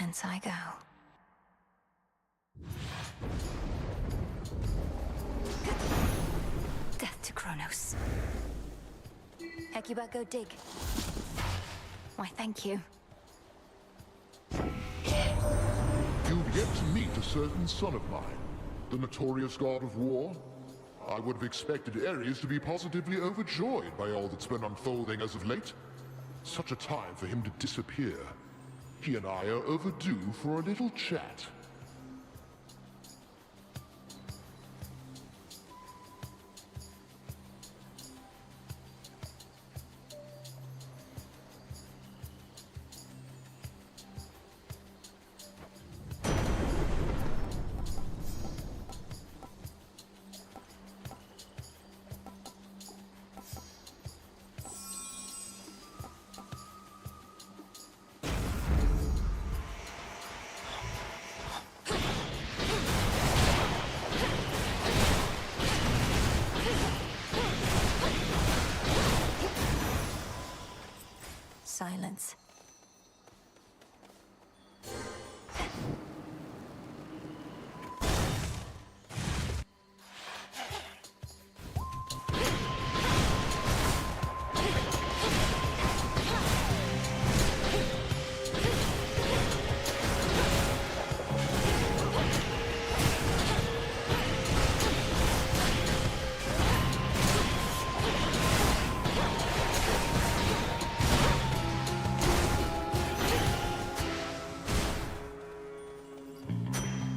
Hence I go. Death to Kronos. Hecuba, go dig. Why, thank you. You've yet to meet a certain son of mine, the notorious god of war. I would have expected Ares to be positively overjoyed by all that's been unfolding as of late. Such a time for him to disappear. He and I are overdue for a little chat. Silence.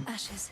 Ashes.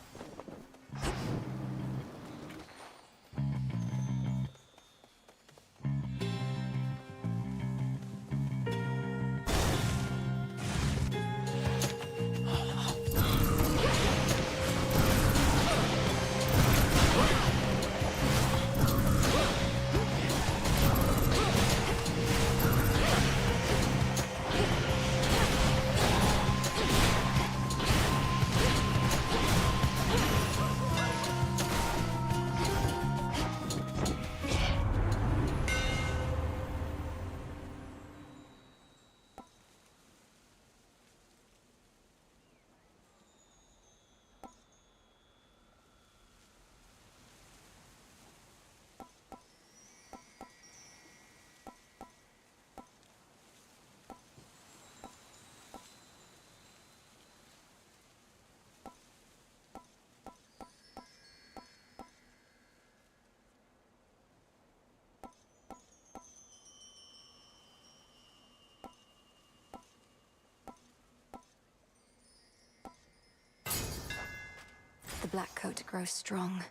The black coat grows strong.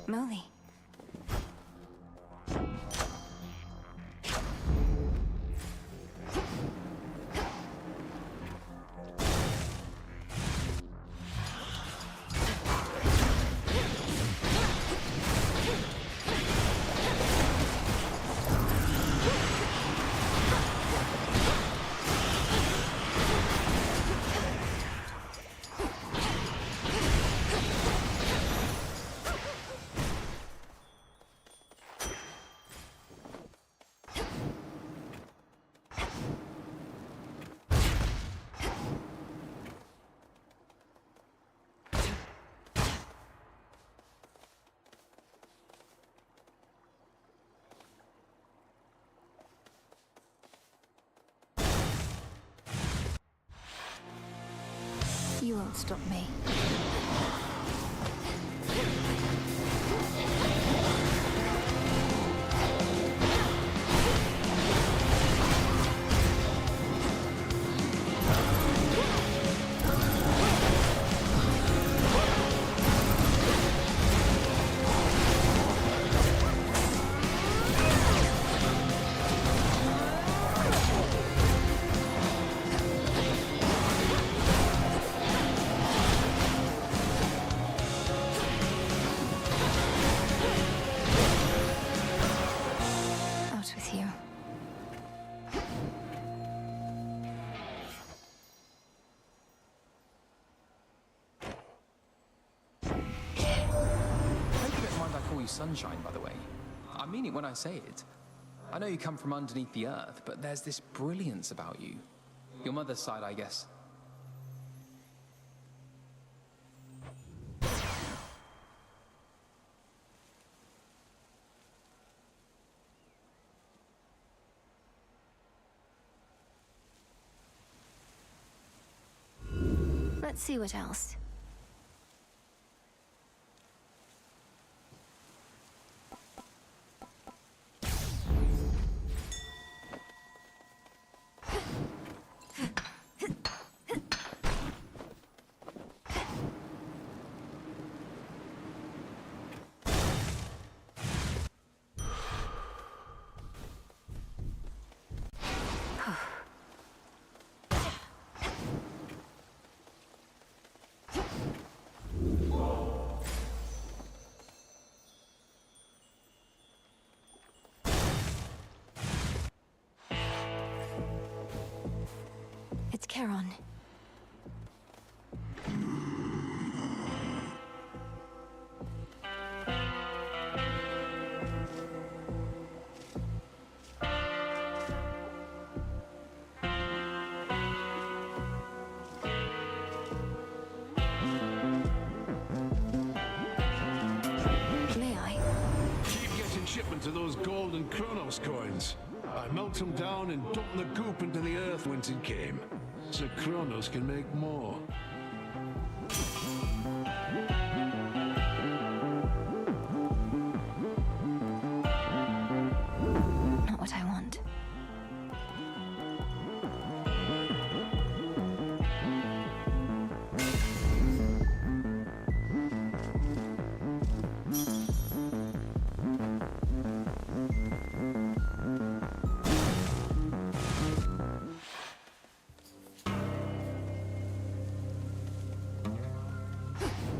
Molly. You won't stop me. sunshine, by the way. I mean it when I say it. I know you come from underneath the earth, but there's this brilliance about you. Your mother's side, I guess. Let's see what else. It's Charon. May I? Keep getting shipment of those gold and Kronos coins. I melt them down and dump the goop into the earth whence it came, so Kronos can make more. Not what I want.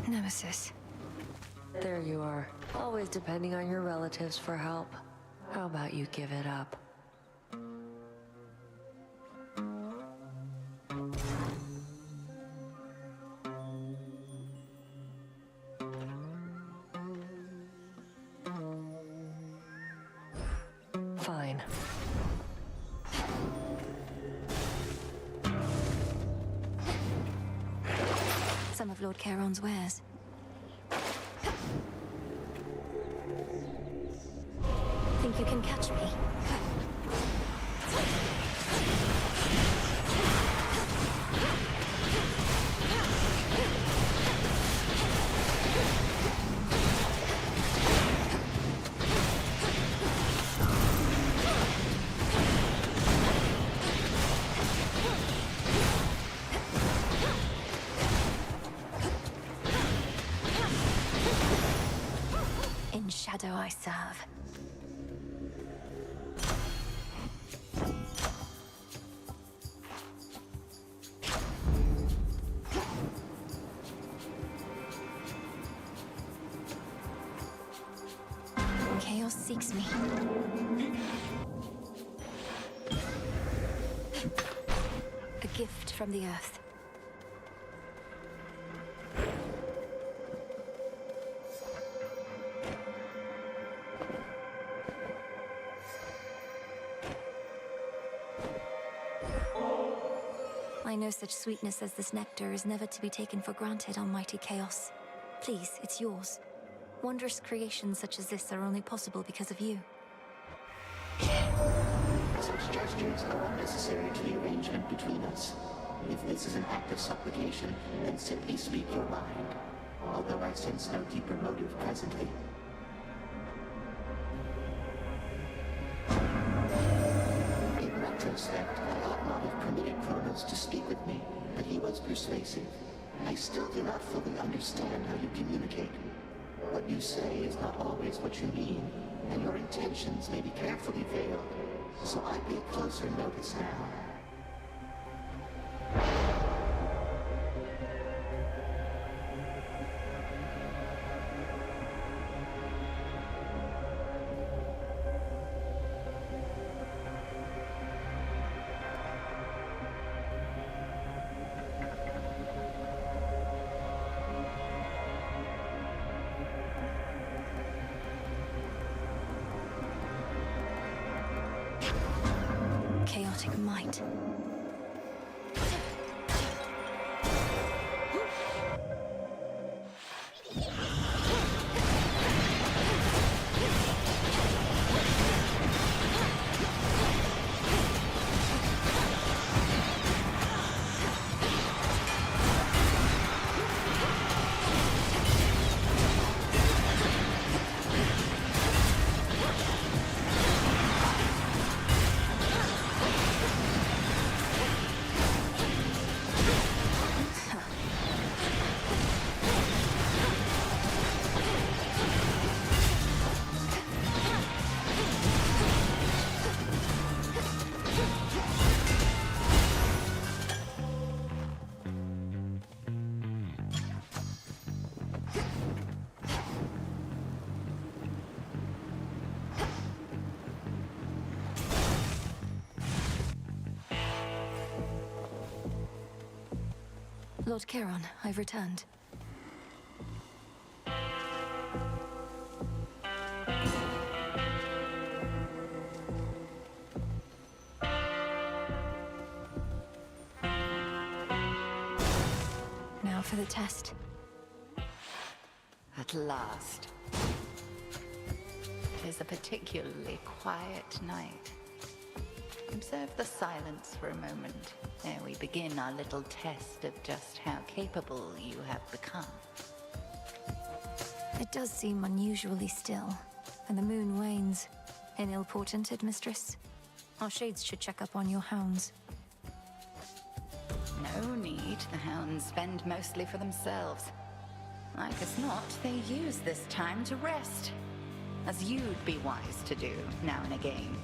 Nemesis. There you are. Always depending on your relatives for help. How about you give it up? Fine. Some of Lord Charon's wares. Think you can catch me? In shadow I serve. Chaos seeks me. A gift from the earth. I know such sweetness as this nectar is never to be taken for granted, almighty Chaos. Please, it's yours. Wondrous creations such as this are only possible because of you. Such gestures are unnecessary to the arrangement between us. If this is an act of supplication, then simply speak your mind. Although I sense no deeper motive presently. In retrospect, I ought not have permitted Kronos to speak with me, but he was persuasive. I still do not fully understand how you communicate. What you say is not always what you mean, and your intentions may be carefully veiled, so I pay closer notice now. chaotic might. Lord Charon, I've returned. Now for the test. At last. It is a particularly quiet night. Observe the silence for a moment ere we begin our little test of just how capable you have become. It does seem unusually still, and the moon wanes. An ill-portented, mistress? Our shades should check up on your hounds. No need. The hounds fend mostly for themselves. Like as not, they use this time to rest, as you'd be wise to do now and again.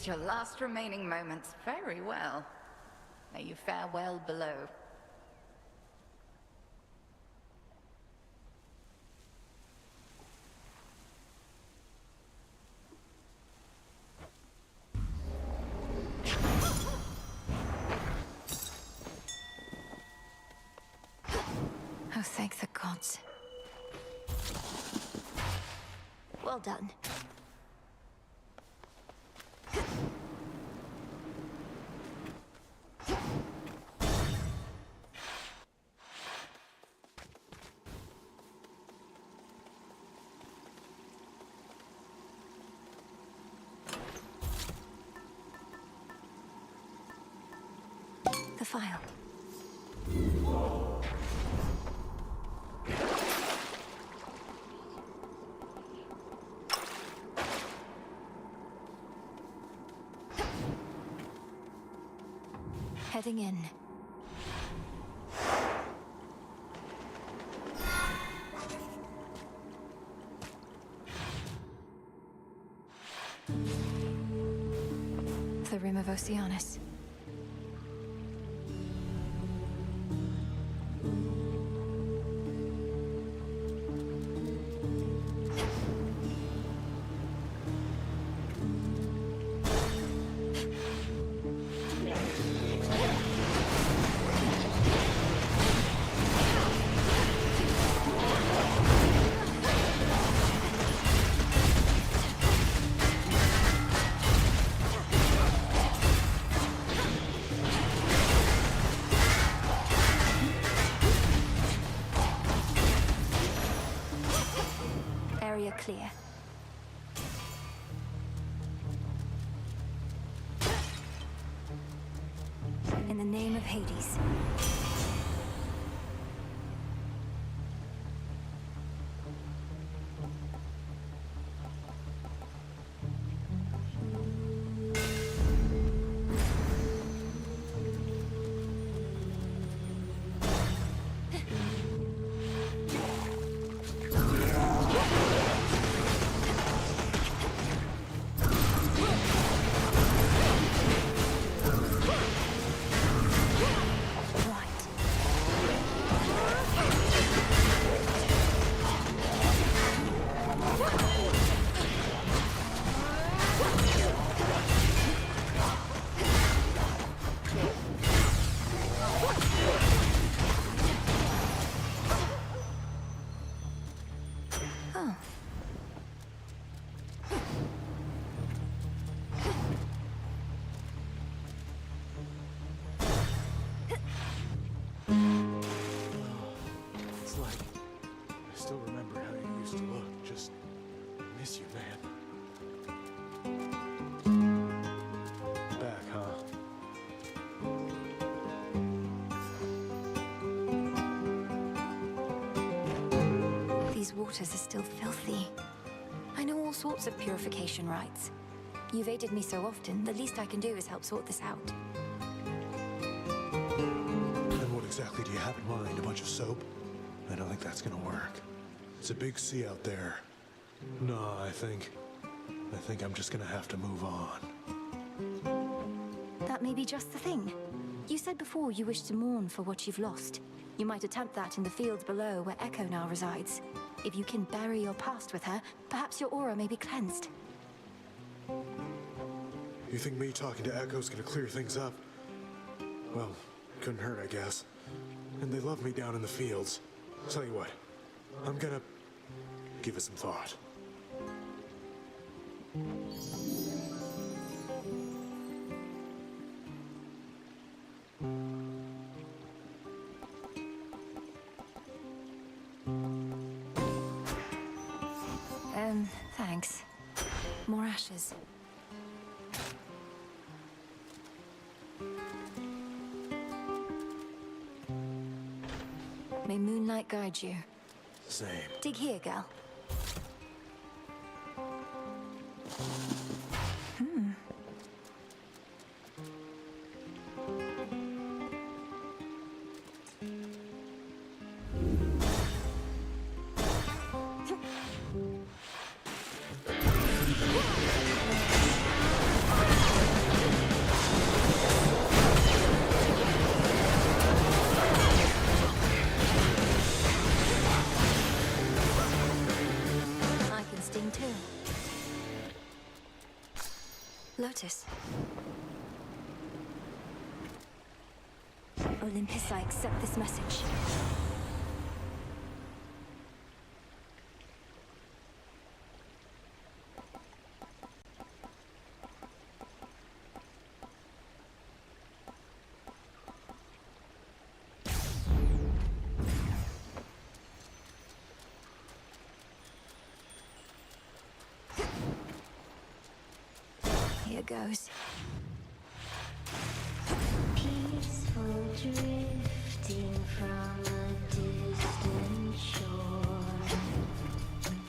used your last remaining moments very well. May you fare well below. Oh, thank the gods. Well done. The file. Heading in. The Rim of Oceanus. Area clear. In the name of Hades. It's like I still remember how you used to look. Just miss you, man. Back, huh? These waters are still filthy. I know all sorts of purification rites. You've aided me so often, the least I can do is help sort this out. And what exactly do you have in mind? A bunch of soap? I don't think that's gonna work. It's a big sea out there. No, I think I'm just gonna have to move on. That may be just the thing. You said before you wish to mourn for what you've lost. You might attempt that in the fields below where Echo now resides. If you can bury your past with her, perhaps your aura may be cleansed. You think me talking to Echo's gonna clear things up? Well, couldn't hurt, I guess. And they love me down in the fields. Tell you what, I'm gonna give it some thought. Thanks. More ashes. May moonlight guide you. Same. Dig here, girl. Lotus. Olympus, I accept this message. Here goes. Peaceful drifting from a distant shore,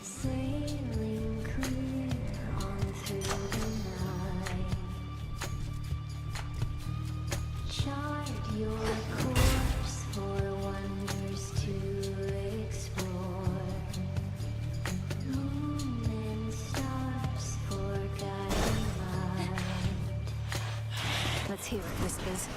sailing clear on through the night. Chart your course for wonders to explore. Moon and stars for guiding light. Let's hear it, Whispers.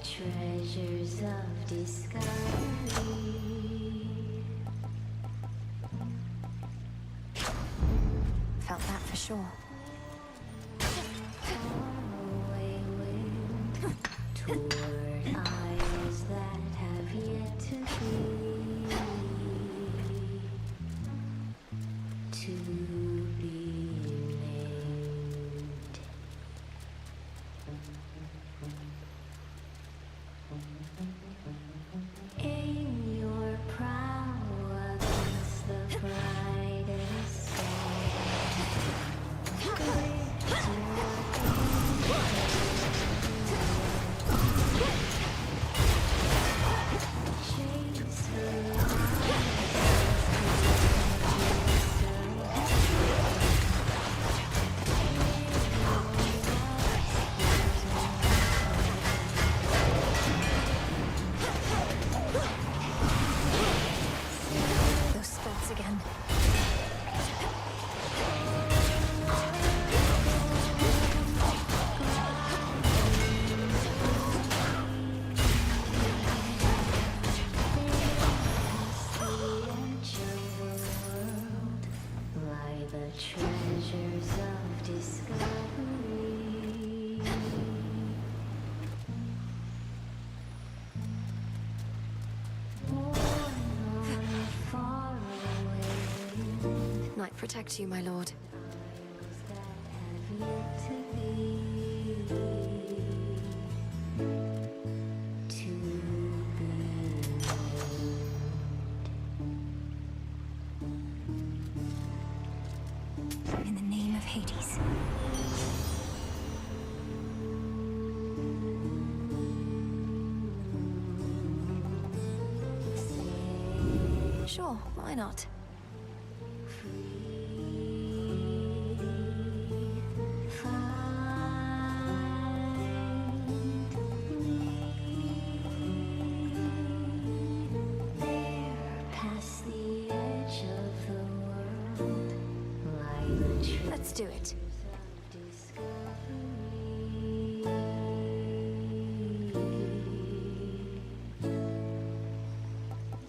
Treasures of discovery. Felt that for sure. Away wind toward isles that have yet to be. To be named. Aim your prow against the brightest sky. Chase the Those spots again. lie the treasures of discovery. Born on a faraway wind, Night protect you, my lord. isles that have yet to be. To be In the name of Hades. Sure, why not? Past the edge of the world, lie the treasures Let's do it. of discovery.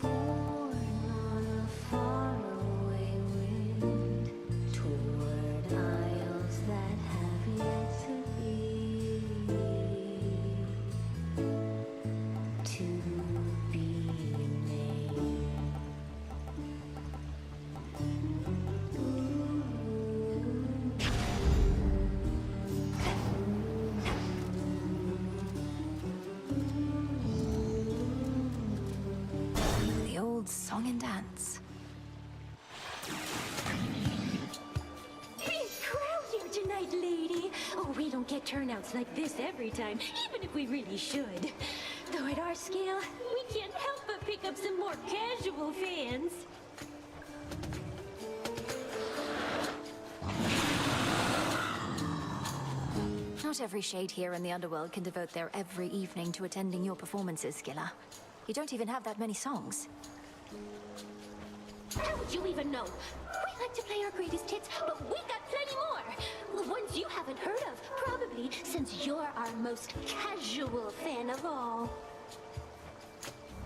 Born on a faraway wind, toward isles that have yet to be. To be named. The old song and dance. Big crowd here tonight, lady. Oh, we don't get turnouts like this every time, even if we really should. Though at our scale, we can't help but pick up some more casual fans. Not every shade here in the underworld can devote their every evening to attending your performances, Skilla. You don't even have that many songs. How would you even know? We like to play our greatest hits, but we got plenty more. Ones you haven't heard of, probably, since you're our most casual fan of all.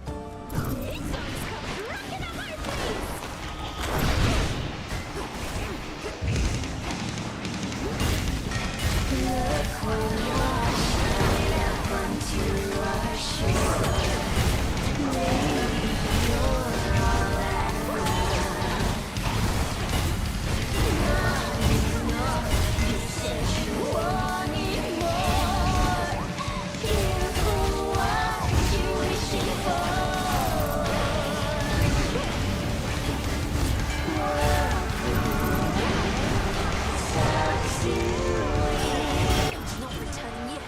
These songs come rocking up our face! Look when you're straight up onto our shore. Maybe you're all that you said you wanted more. Careful what you're wishing for. Sucks to It's not returning yet.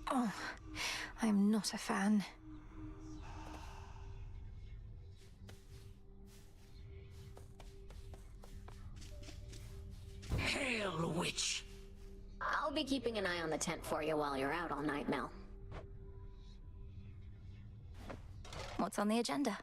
Oh, I'm not a fan. Hail, witch! I'll be keeping an eye on the tent for you while you're out all night, Mel. What's on the agenda?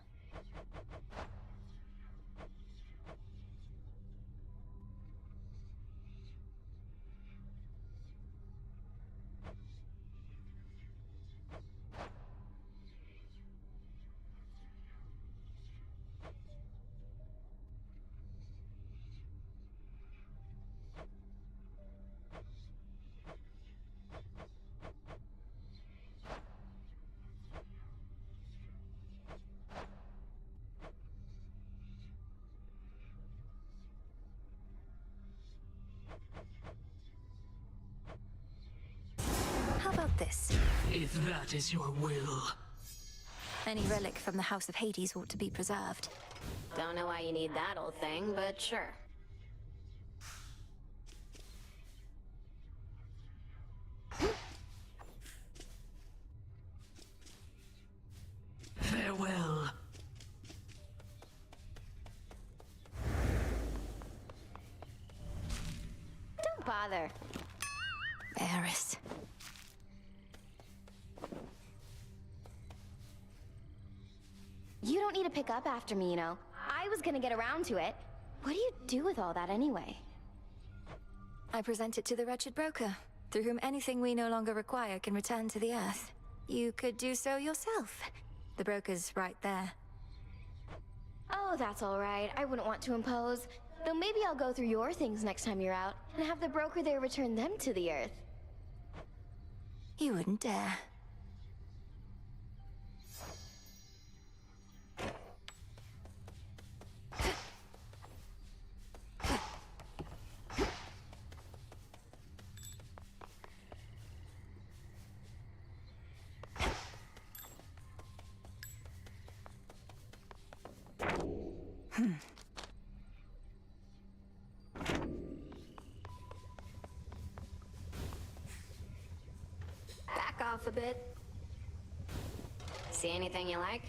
How about this? If that is your will. Any relic from the House of Hades ought to be preserved. Don't know why you need that old thing, but sure. Farewell. Don't bother. Eris. You don't need to pick up after me, you know. I was gonna get around to it. What do you do with all that anyway? I present it to the wretched broker, through whom anything we no longer require can return to the Earth. You could do so yourself. The broker's right there. Oh, that's all right. I wouldn't want to impose. Though maybe I'll go through your things next time you're out, and have the broker there return them to the Earth. You wouldn't dare. Back off a bit. See anything you like?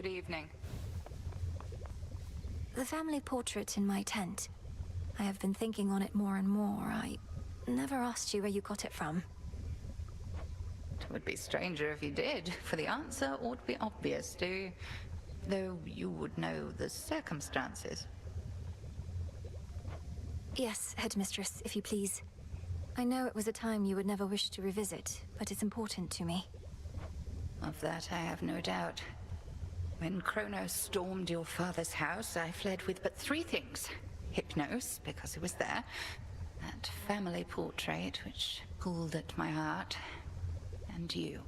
Good evening. The family portrait in my tent. I have been thinking on it more and more. I never asked you where you got it from. It would be stranger if you did, for the answer ought to be obvious, do you? Though you would know the circumstances. Yes, headmistress, if you please. I know it was a time you would never wish to revisit, but it's important to me. Of that I have no doubt. When Kronos stormed your father's house, I fled with but 3 things. Hypnos, because it was there. That family portrait, which pulled at my heart. And you.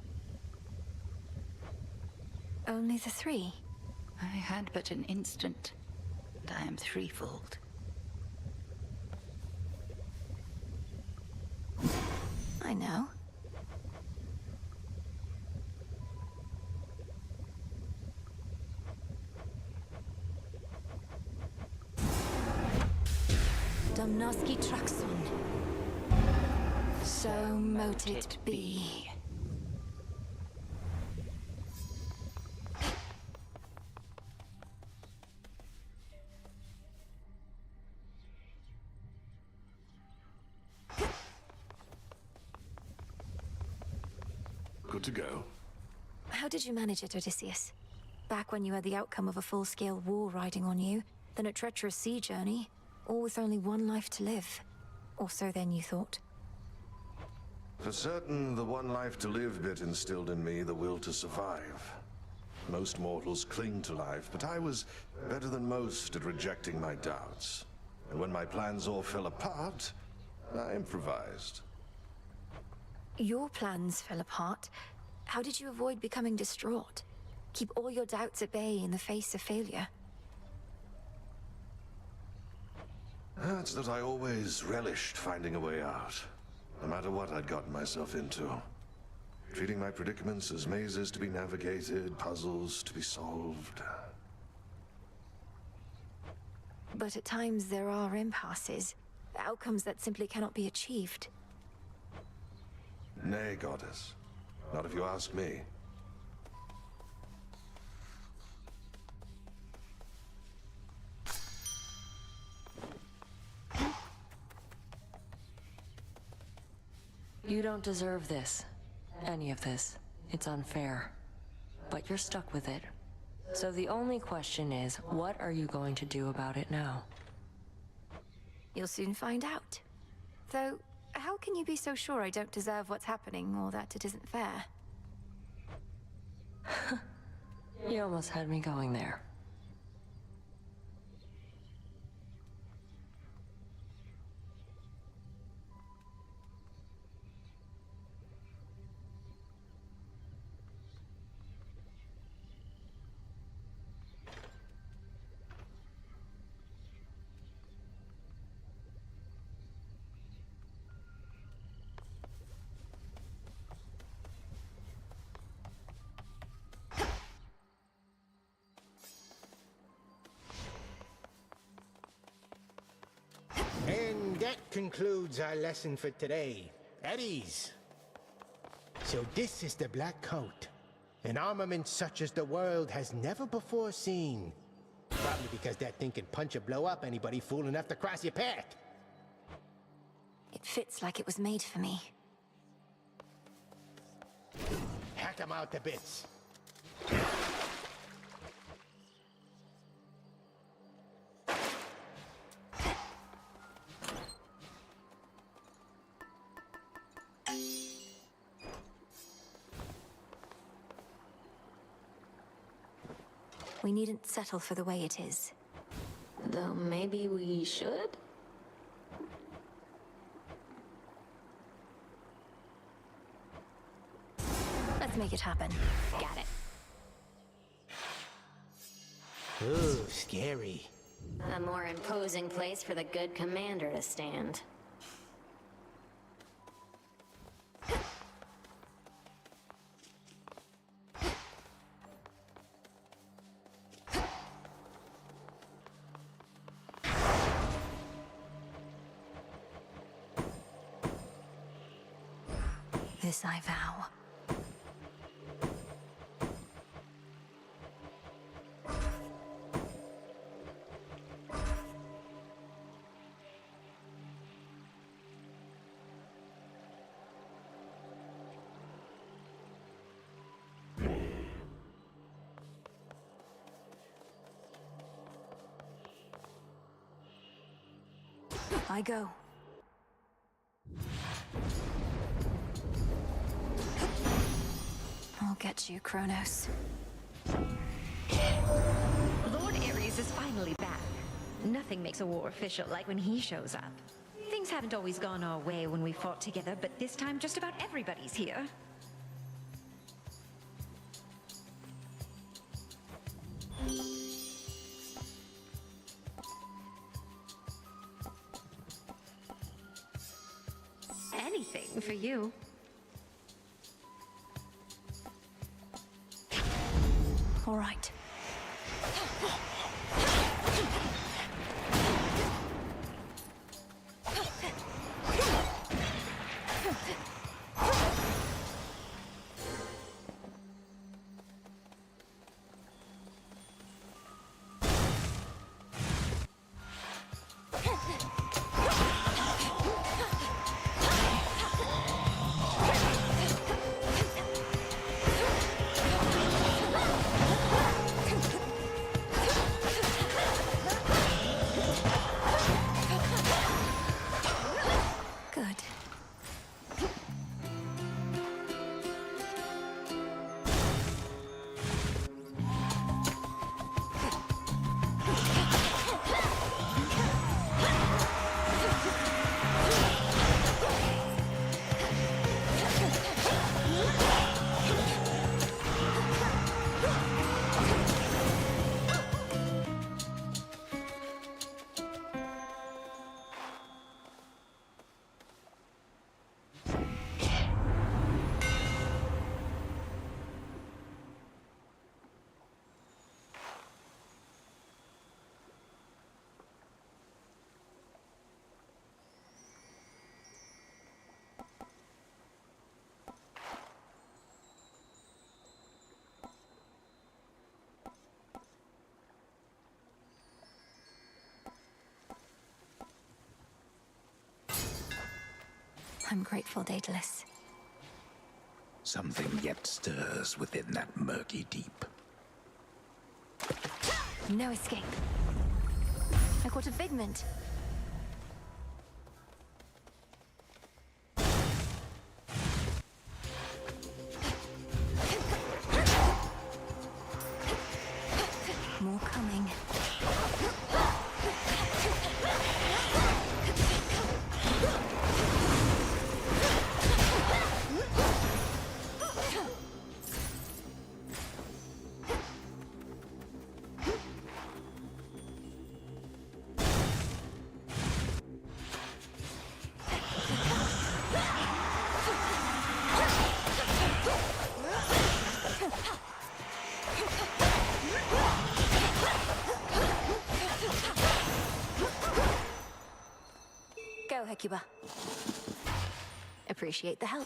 Only the 3? I had but an instant, and I am threefold. I know. Domnoski Traxon. So mote it be. Good to go. How did you manage it, Odysseus? Back when you had the outcome of a full-scale war riding on you, then a treacherous sea journey, all with only one life to live. Or so then you thought. For certain, the one life to live bit instilled in me the will to survive. Most mortals cling to life, but I was better than most at rejecting my doubts. And when my plans all fell apart, I improvised. Your plans fell apart. How did you avoid becoming distraught? Keep all your doubts at bay in the face of failure? It's that I always relished finding a way out, no matter what I'd gotten myself into. Treating my predicaments as mazes to be navigated, puzzles to be solved. But at times there are impasses, outcomes that simply cannot be achieved. Nay, goddess. Not if you ask me. You don't deserve this. Any of this. It's unfair. But you're stuck with it. So the only question is, what are you going to do about it now? You'll soon find out. Though, how can you be so sure I don't deserve what's happening, or that it isn't fair? You almost had me going there. And that concludes our lesson for today. At ease. So this is the Black Coat. An armament such as the world has never before seen. Probably because that thing can punch or blow up anybody fool enough to cross your path. It fits like it was made for me. Hack 'em out to bits. We needn't settle for the way it is. Though maybe we should? Let's make it happen. Got it. Ooh, scary. A more imposing place for the good commander to stand. This I vow. I go. I'll get you, Kronos. Lord Ares is finally back. Nothing makes a war official like when he shows up. Things haven't always gone our way when we fought together, but this time just about everybody's here. Anything for you. All right. I'm grateful, Daedalus. Something yet stirs within that murky deep. No escape. I caught a figment. More coming. Go, Hecuba. Appreciate the help.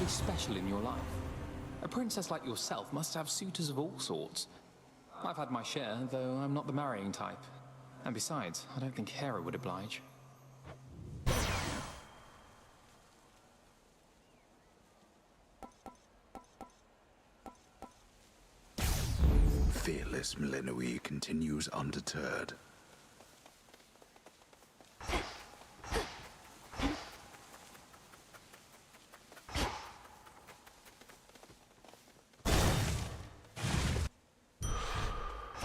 Special in your life? A princess like yourself must have suitors of all sorts. I've had my share, though I'm not the marrying type. And besides, I don't think Hera would oblige. Fearless Millenoi continues undeterred.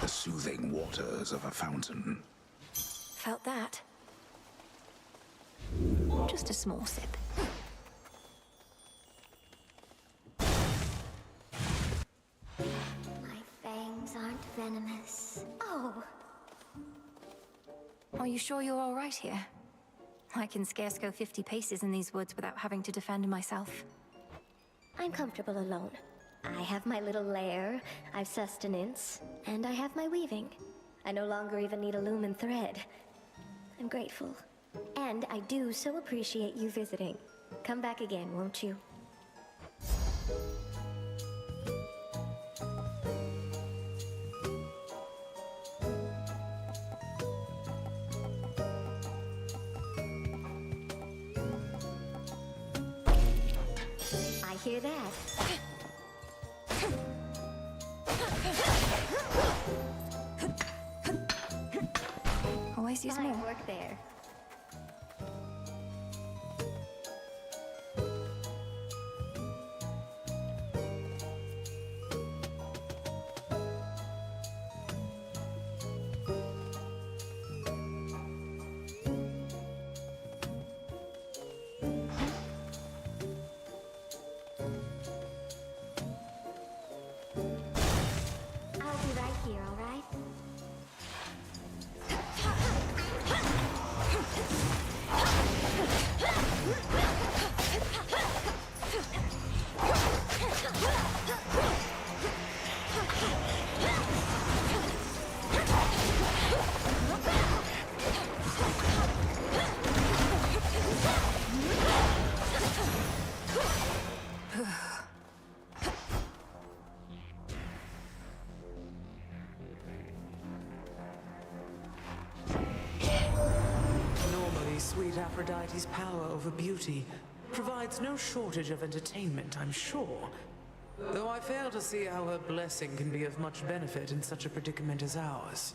The soothing waters of a fountain. Felt that. Just a small sip. My fangs aren't venomous. Oh! Are you sure you're all right here? I can scarce go 50 paces in these woods without having to defend myself. I'm comfortable alone. I have my little lair, I've sustenance, and I have my weaving. I no longer even need a loom and thread. I'm grateful. And I do so appreciate you visiting. Come back again, won't you? I hear that. Always use more. Fine work there. I'll be right here, all right? Normally, sweet Aphrodite's power over beauty provides no shortage of entertainment, I'm sure. Though I fail to see how her blessing can be of much benefit in such a predicament as ours.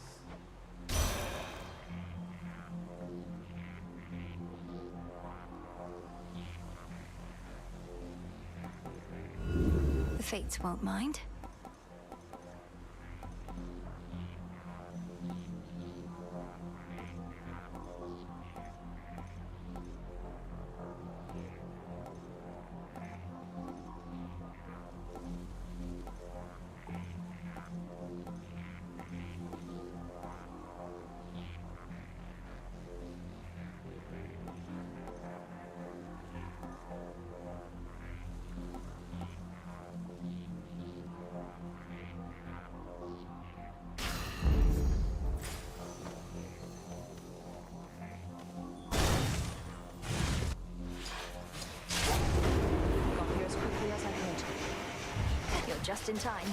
The Fates won't mind. Got here as quickly as I could. You're just in time.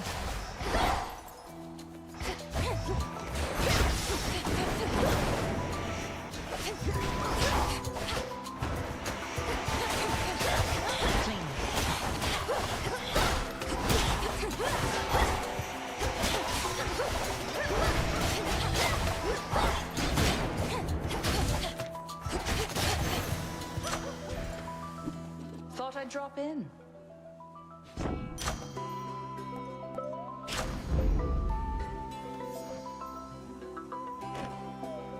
Thought I'd drop in.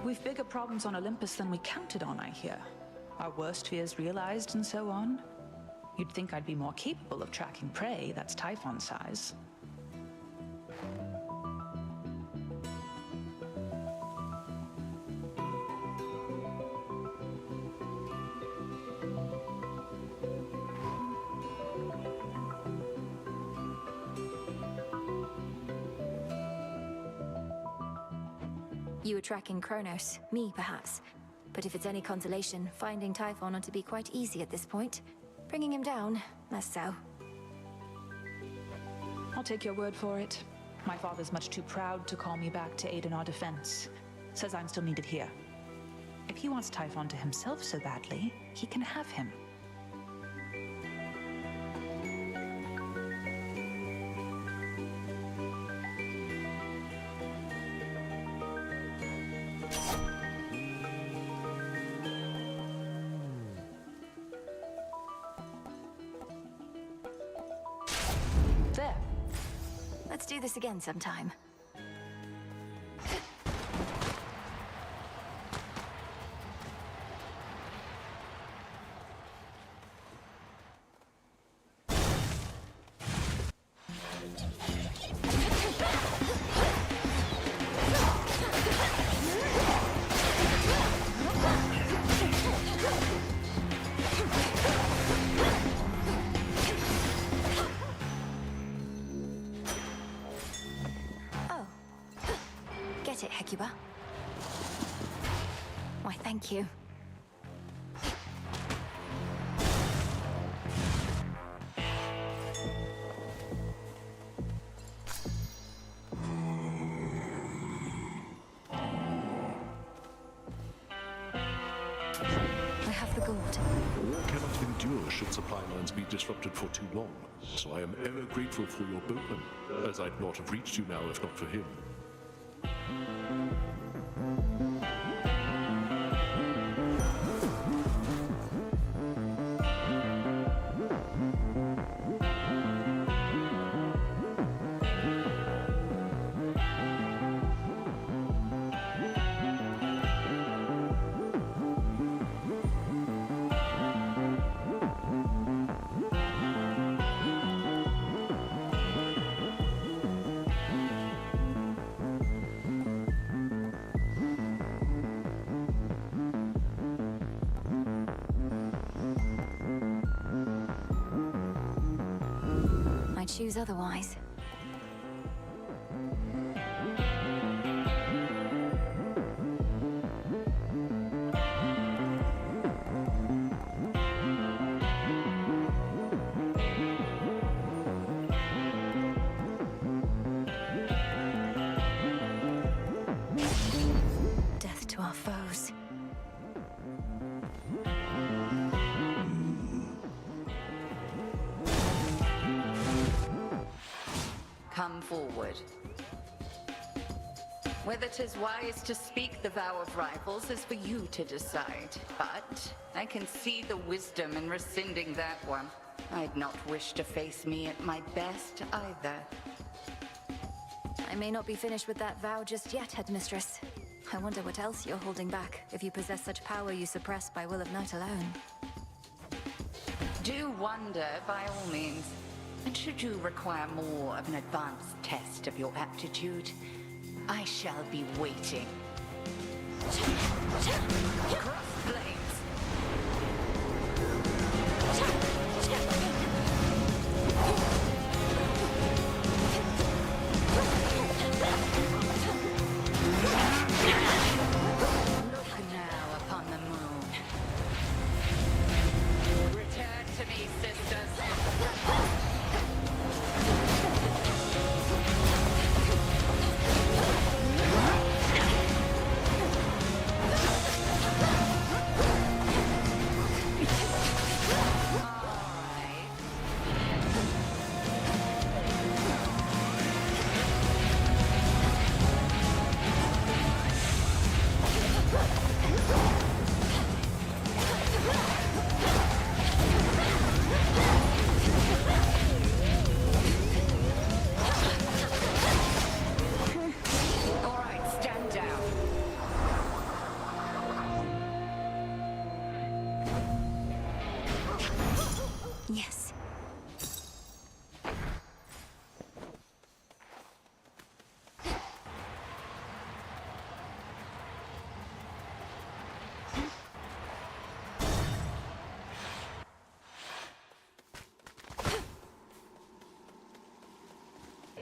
We've bigger problems on Olympus than we counted on, I hear. Our worst fears realized and so on. You'd think I'd be more capable of tracking prey that's Typhon size. You were tracking Kronos, me perhaps. But if it's any consolation, finding Typhon ought to be quite easy at this point. Bringing him down, less so. I'll take your word for it. My father's much too proud to call me back to aid in our defense. Says I'm still needed here. If he wants Typhon to himself so badly, he can have him. There. Let's do this again sometime. Hecuba. Why, thank you. I have the gold. War cannot endure should supply lines be disrupted for too long, so I am ever grateful for your boatman, as I'd not have reached you now if not for him. I'd choose otherwise. Death to our foes. Come forward. Whether 'tis wise to speak the vow of rivals is for you to decide, but I can see the wisdom in rescinding that one. I'd not wish to face me at my best either. I may not be finished with that vow just yet, Headmistress. I wonder what else you're holding back, if you possess such power you suppress by will of night alone. Do wonder, by all means. And should you require more of an advanced test of your aptitude, I shall be waiting. Cross blades! Look now upon the moon. Return to me, sisters. Yes.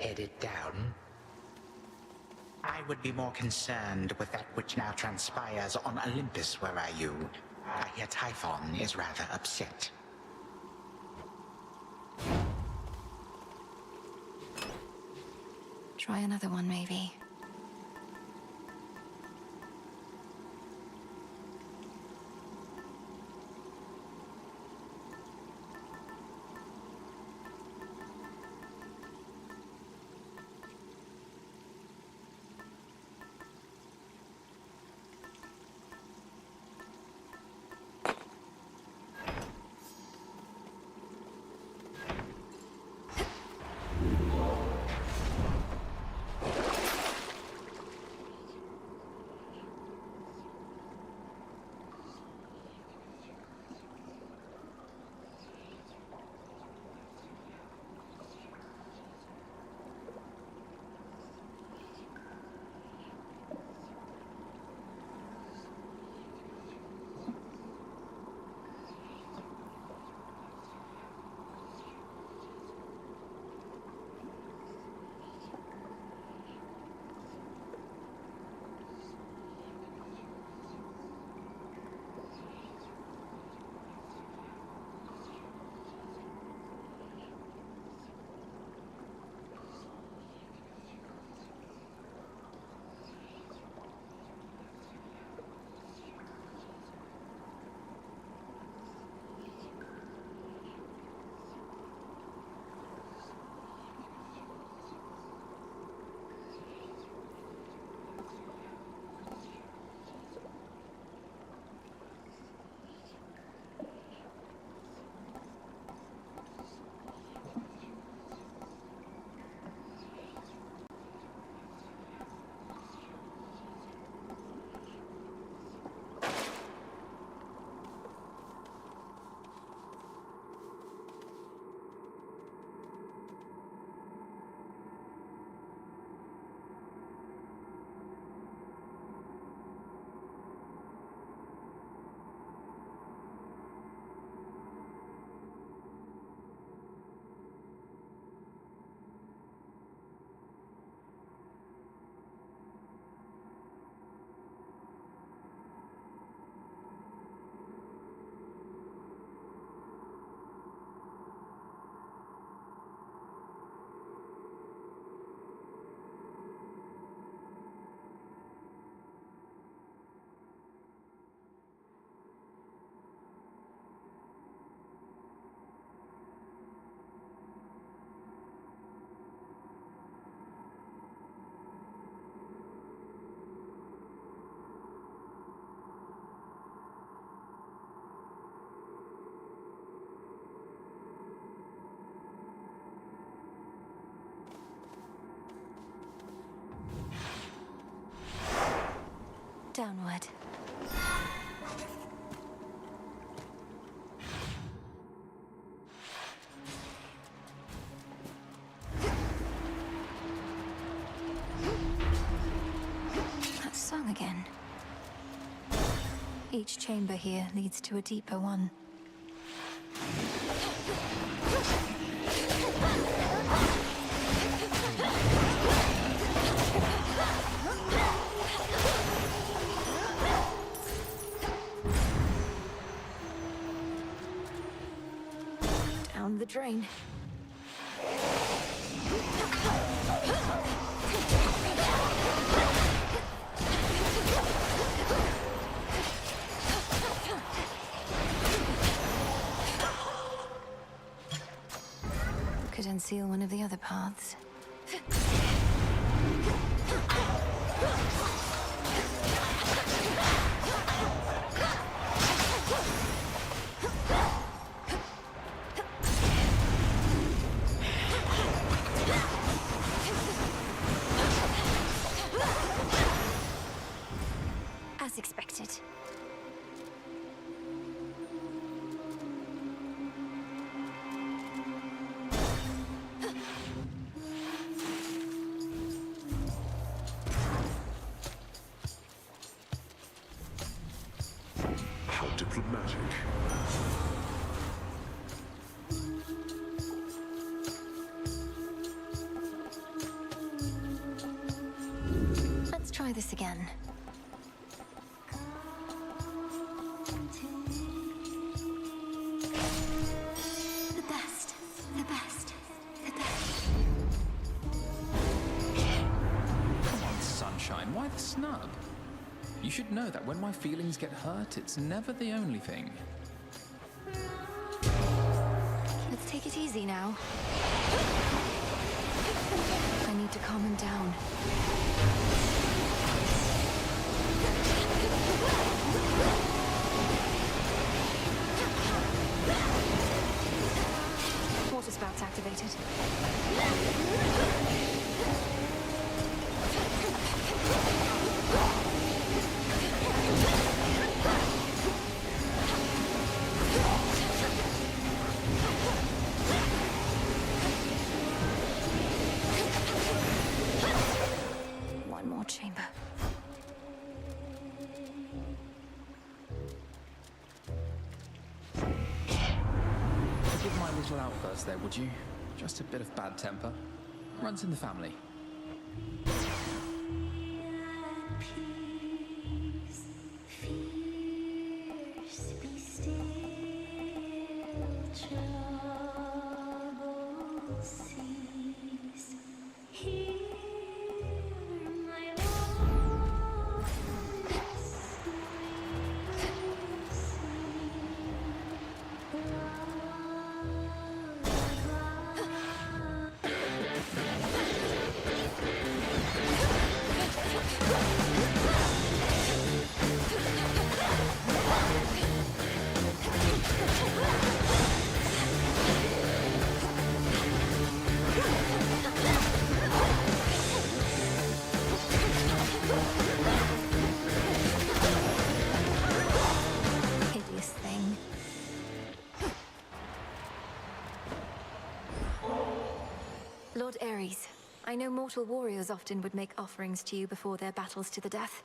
Headed down? I would be more concerned with that which now transpires on Olympus, were I you. I hear Typhon is rather upset. Try another one, maybe. Downward. That song again. Each chamber here leads to a deeper one. Down the drain. Could unseal one of the other paths. As expected. How diplomatic. Let's try this again. The best, the best, the best. Come on, sunshine, why the snub? You should know that when my feelings get hurt, it's never the only thing. Let's take it easy now. I need to calm him down. Water spouts activated. One more chamber. Forgive my little outburst there, would you? Just a bit of bad temper. Runs in the family. Hideous thing. Lord Ares, I know mortal warriors often would make offerings to you before their battles to the death.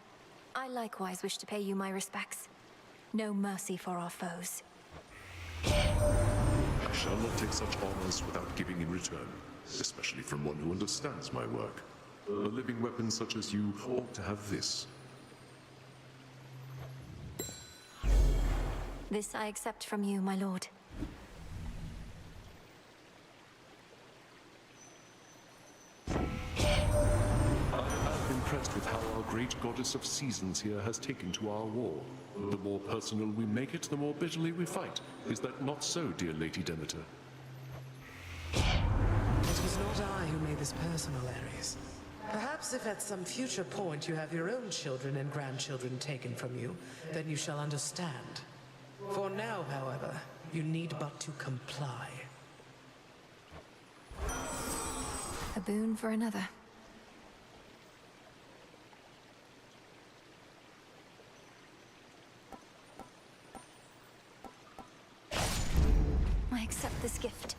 I likewise wish to pay you my respects. No mercy for our foes. I shall not take such honors without giving in return, especially from one who understands my work. A living weapon such as you ought to have this. This I accept from you, my lord. I am impressed with how our great goddess of seasons here has taken to our war. The more personal we make it, the more bitterly we fight. Is that not so, dear Lady Demeter? It was not I who made this personal, Ares. Perhaps if at some future point you have your own children and grandchildren taken from you, then you shall understand. For now, however, you need but to comply. A boon for another. accept this gift.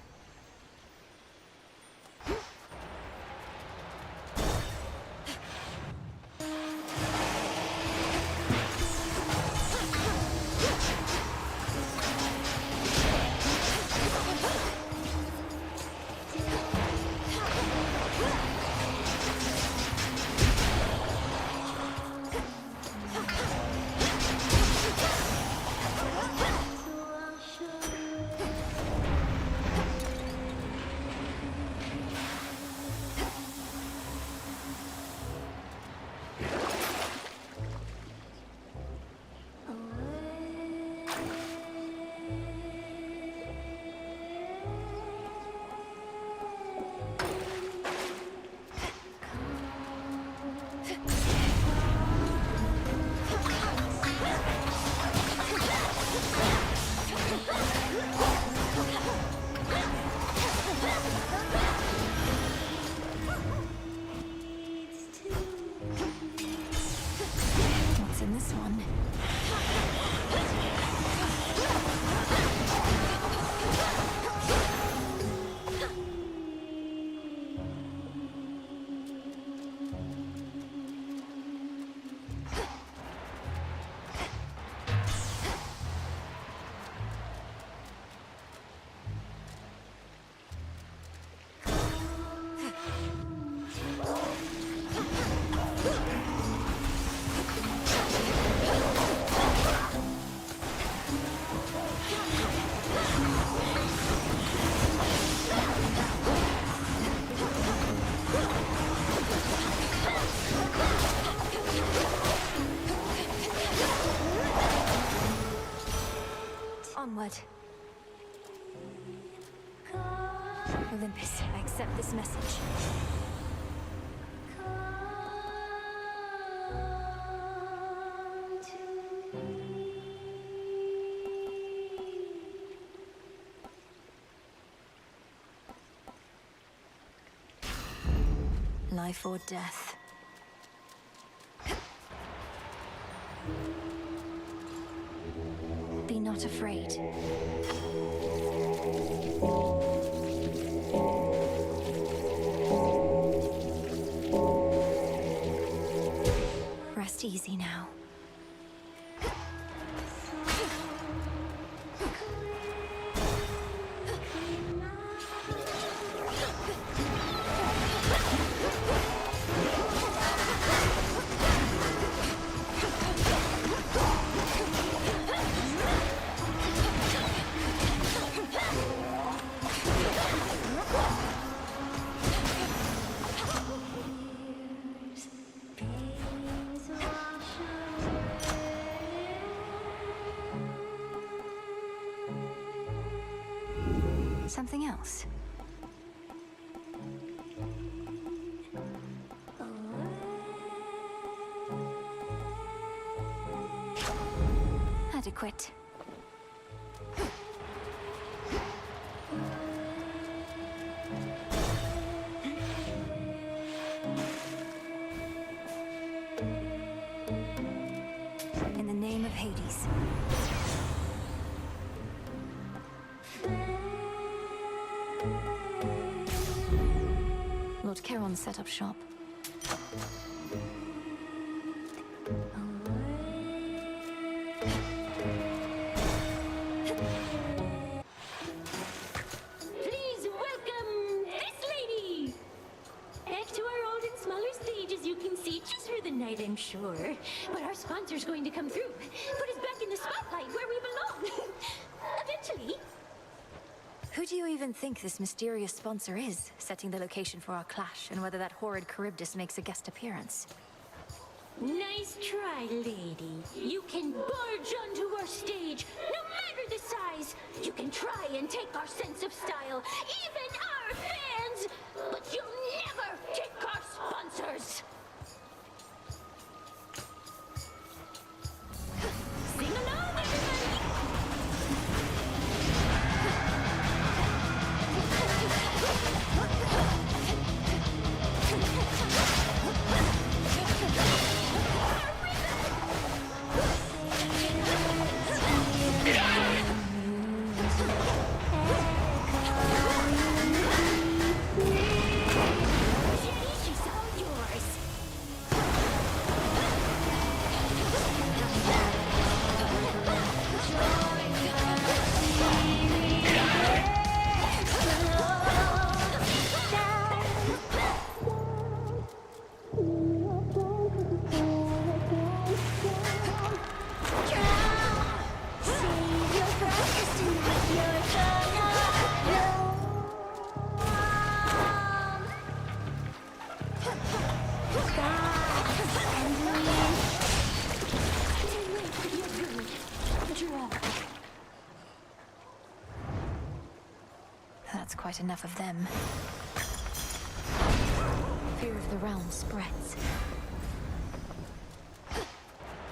What's in this one? Onward. Olympus, I accept this message. Life or death. Be not afraid. Rest easy now. Something else? Adequate. In the name of Hades. Lord Charon set up shop. Please welcome this lady! Back to our old and smaller stage, as you can see, just for the night, I'm sure. But our sponsor's going to come through, put us back in the spotlight where we belong. Eventually. Who do you even think this mysterious sponsor is, setting the location for our clash, and whether that horrid Charybdis makes a guest appearance? Nice try, lady. You can barge onto our stage, no matter the size. You can try and take our sense of style, even our fans, but you'll never take our sponsors. Sing along, everybody! That's quite enough of them. Fear of the realm spreads.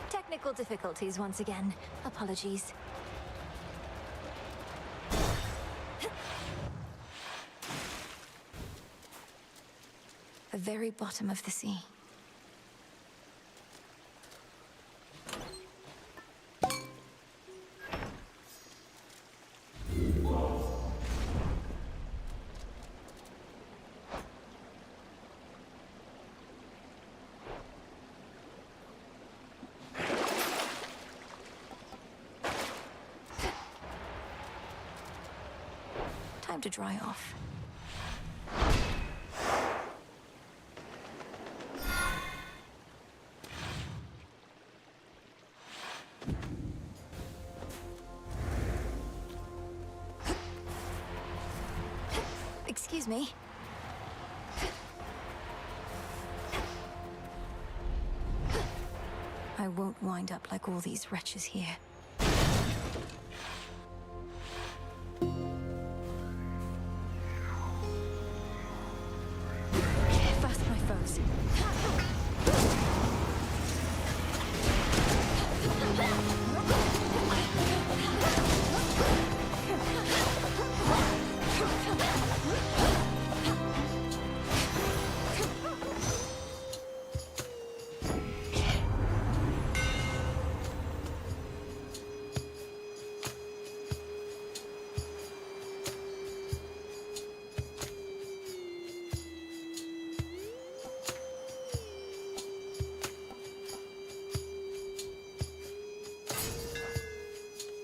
Technical difficulties once again. Apologies. The very bottom of the sea. Time to dry off. Excuse me. I won't wind up like all these wretches here. Fast, my foes.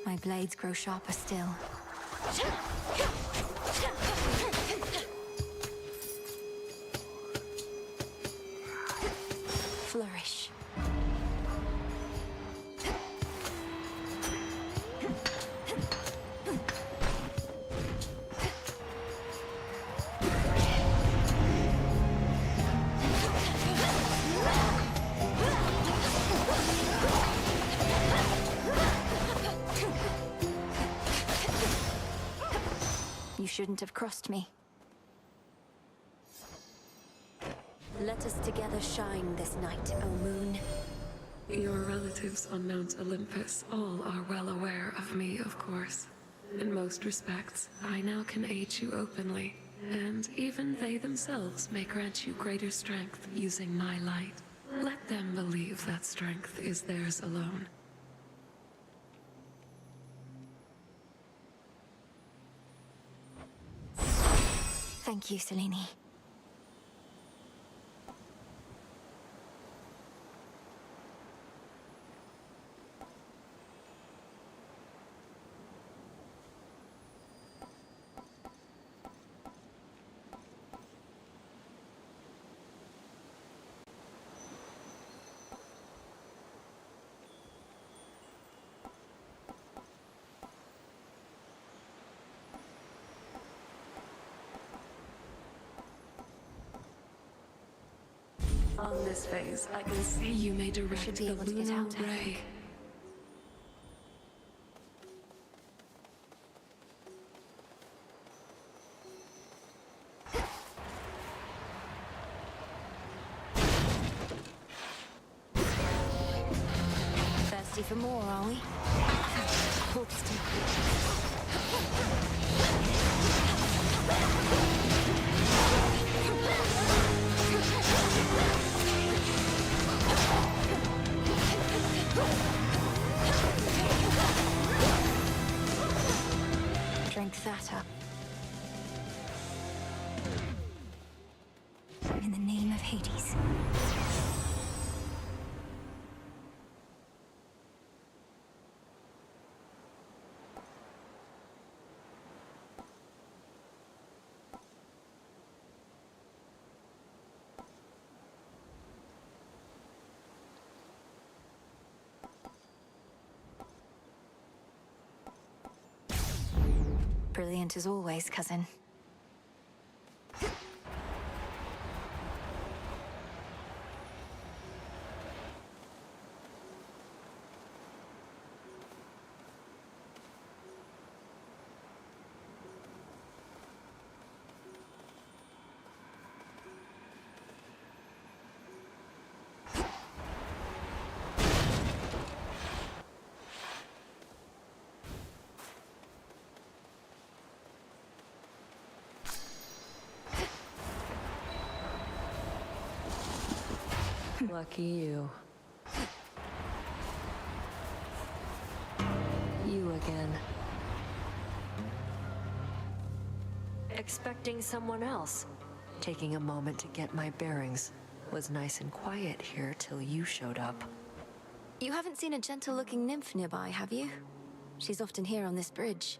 My blades grow sharper still. Flourish. You shouldn't have crossed me. Let us together shine this night, O moon. Your relatives on Mount Olympus all are well aware of me, of course. In most respects, I now can aid you openly, and even they themselves may grant you greater strength using my light. Let them believe that strength is theirs alone. Thank you, Selene. On this phase, I can see you may direct the lunar ray. Thirsty for more, are we? Hold still. Drink that up. In the name of Hades. Brilliant as always, cousin. Lucky you. You again. Expecting someone else. Taking a moment to get my bearings. Was nice and quiet here till you showed up. You haven't seen a gentle-looking nymph nearby, have you? She's often here on this bridge.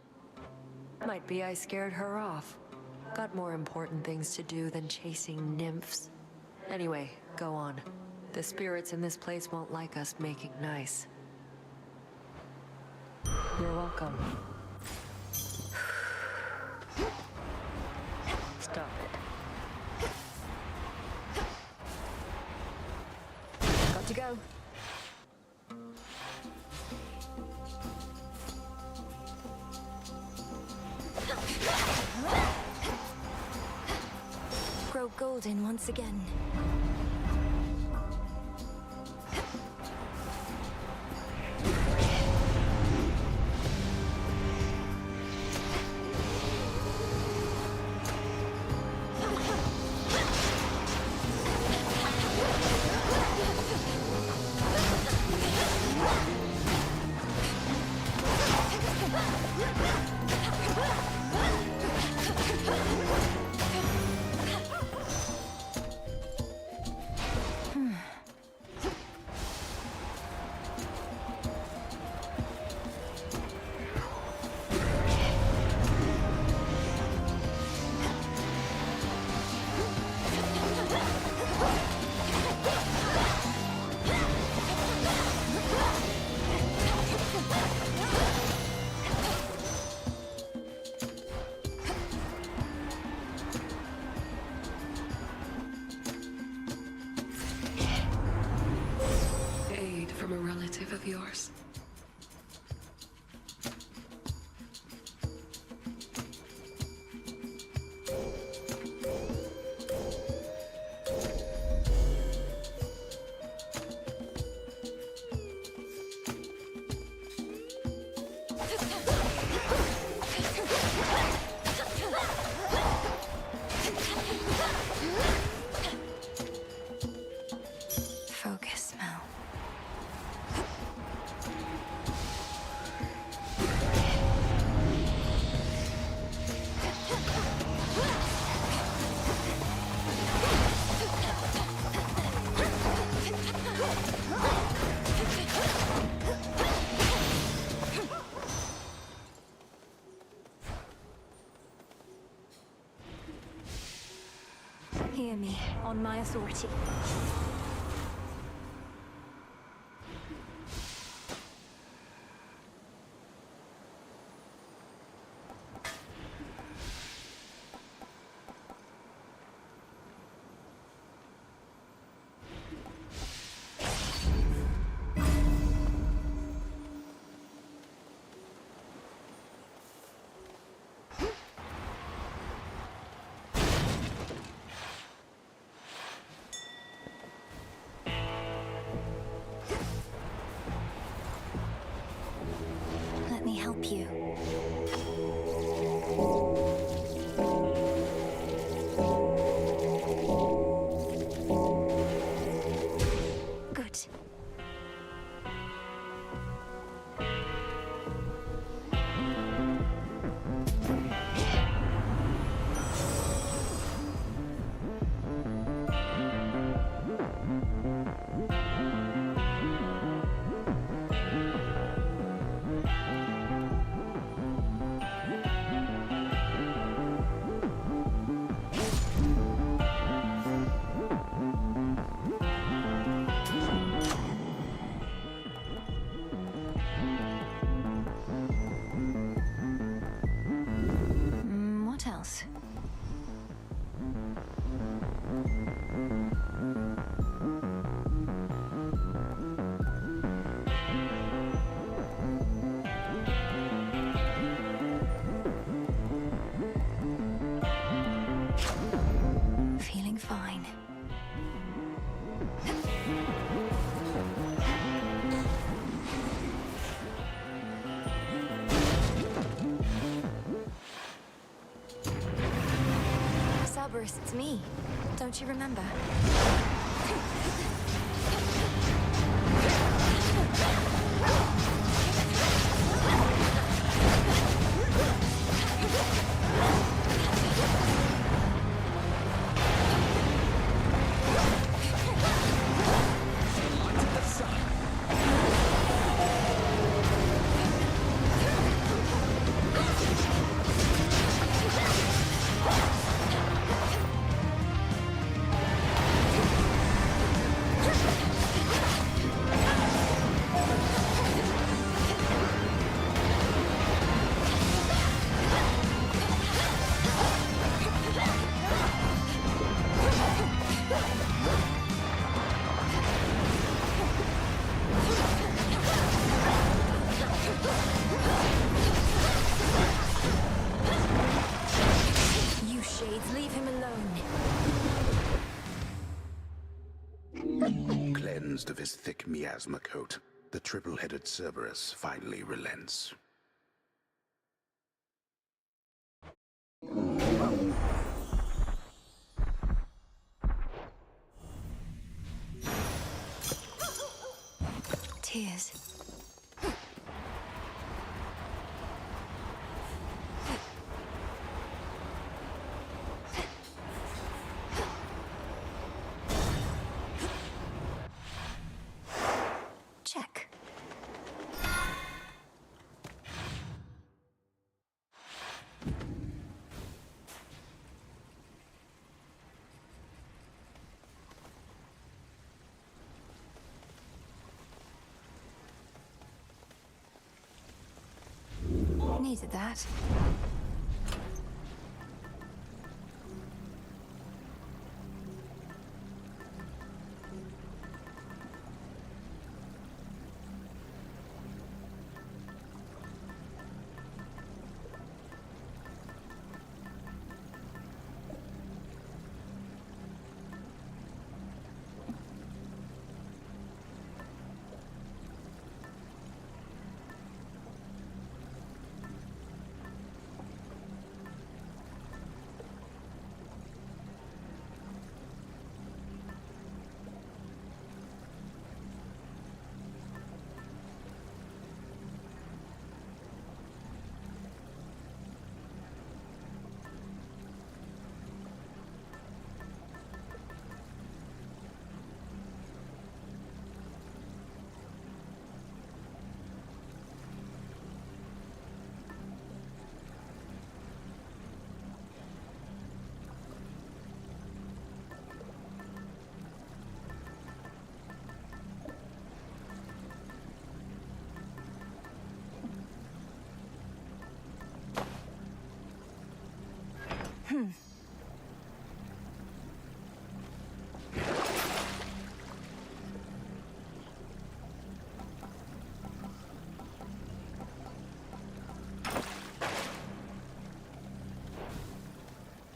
Might be I scared her off. Got more important things to do than chasing nymphs. Anyway, go on. The spirits in this place won't like us making nice. You're welcome. Stop it. Got to go. Grow golden once again. From a relative of yours. Focus, Mel. Hear me, on my authority. Let me help you. Good. What else? Feeling fine. Cerberus, it's me. Don't you remember? cleansed of his thick miasma coat, the triple-headed Cerberus finally relents. Tears. Check. Needed that.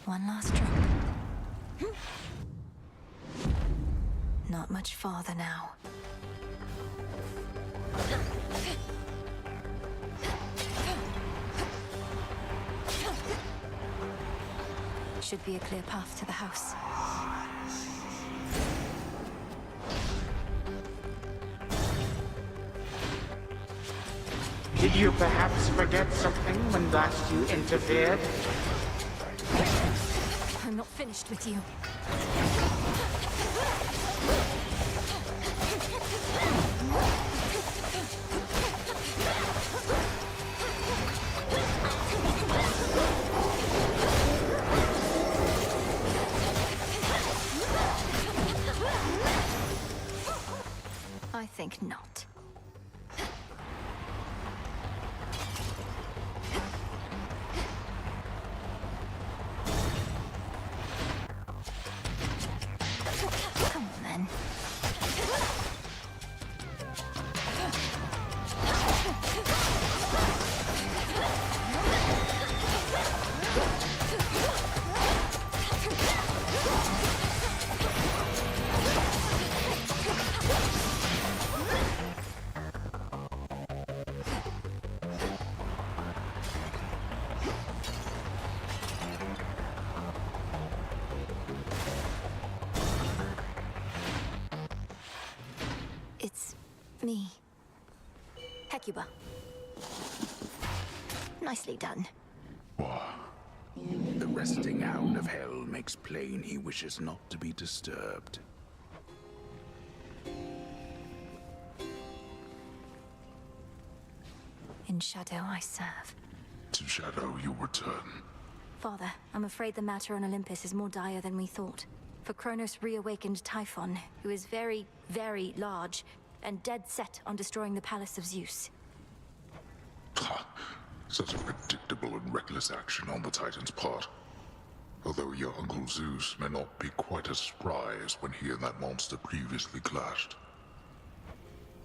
One last drop. Not much farther now. Should be a clear path to the house. Did you perhaps forget something when last you interfered? I'm not finished with you. I think not. Come on, then. It's me. Hecuba. Nicely done. The resting hound of hell makes plain he wishes not to be disturbed. In shadow I serve. To shadow you return. Father, I'm afraid the matter on Olympus is more dire than we thought. For Kronos reawakened Typhon, who is very, very large, and dead set on destroying the palace of Zeus. Such a predictable and reckless action on the Titan's part. Although your Uncle Zeus may not be quite as spry as when he and that monster previously clashed.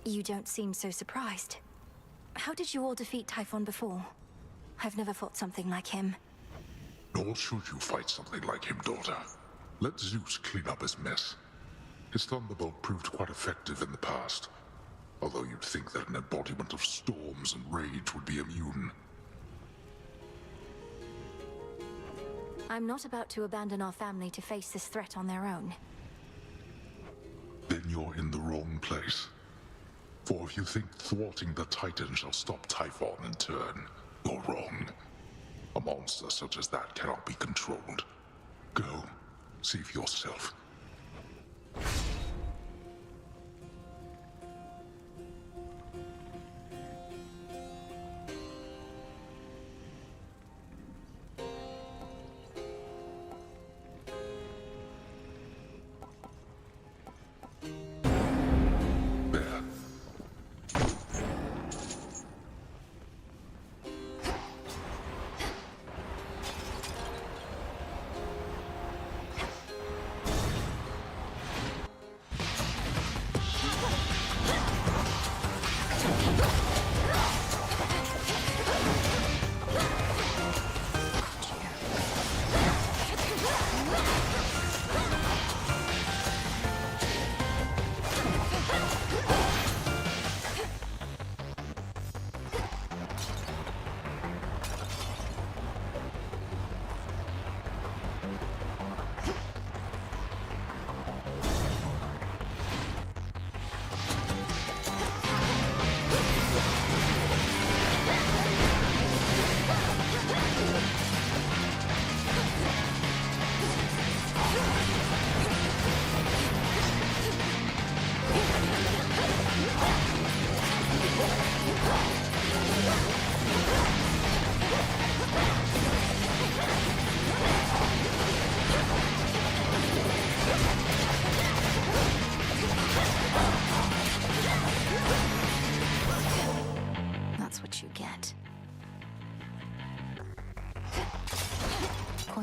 You don't seem so surprised. How did you all defeat Typhon before? I've never fought something like him. Nor should you fight something like him, daughter. Let Zeus clean up his mess. His thunderbolt proved quite effective in the past, although you'd think that an embodiment of storms and rage would be immune. I'm not about to abandon our family to face this threat on their own. Then you're in the wrong place. For if you think thwarting the Titan shall stop Typhon in turn, you're wrong. A monster such as that cannot be controlled. Go, see for yourself.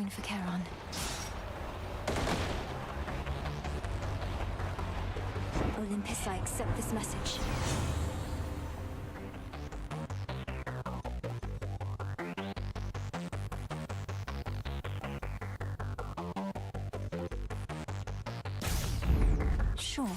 For Charon. Olympus, I accept this message. Sure.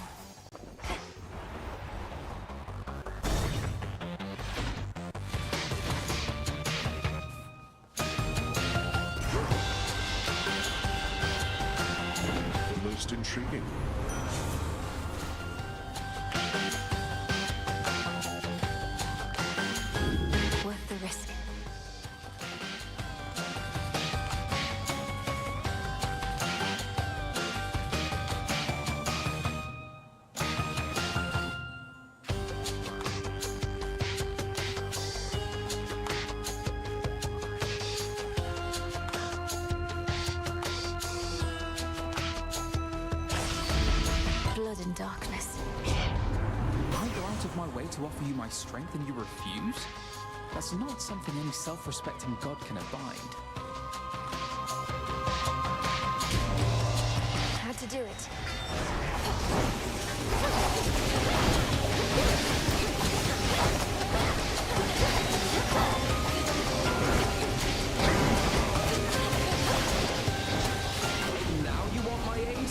Intriguing. Worth the risk. And darkness. I go out of my way to offer you my strength and you refuse? That's not something any self-respecting god can abide. Had to do it. Now you want my aid?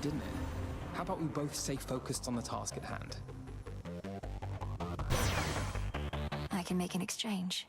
Didn't it? How about we both stay focused on the task at hand? I can make an exchange.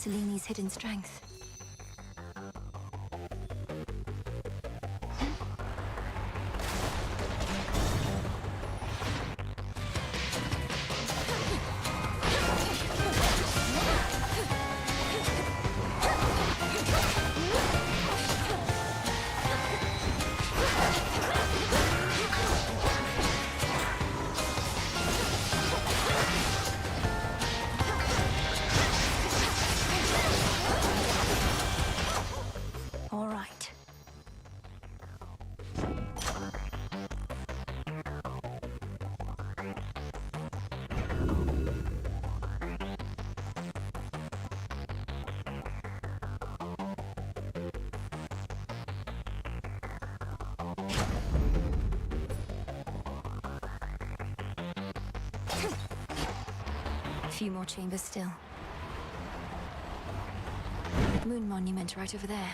Mussolini's hidden strength. All right. A few more chambers still. Moon monument right over there.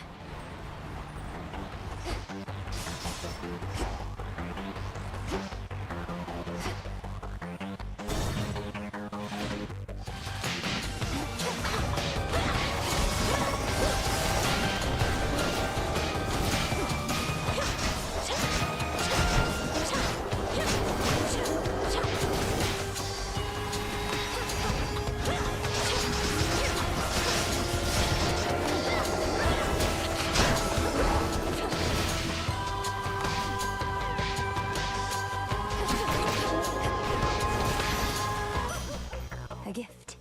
A gift.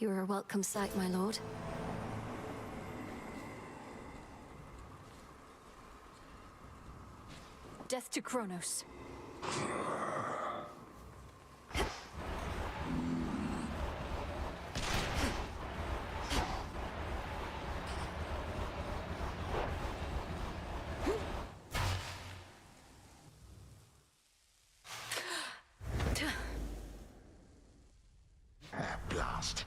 You're a welcome sight, my lord. Death to Kronos. Blast.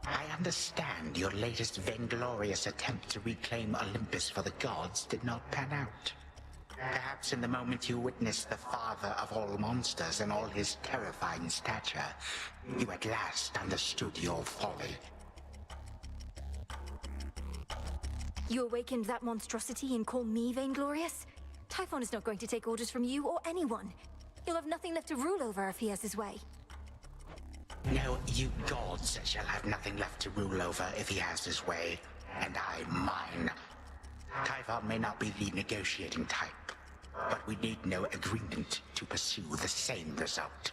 I understand your latest vainglorious attempt to reclaim Olympus for the gods did not pan out. Perhaps in the moment you witnessed the father of all monsters in all his terrifying stature, you at last understood your folly. You awakened that monstrosity and call me vainglorious? Typhon is not going to take orders from you or anyone. He'll have nothing left to rule over if he has his way. No, you gods shall have nothing left to rule over if he has his way, and I mine. Typhon may not be the negotiating type, but we need no agreement to pursue the same result.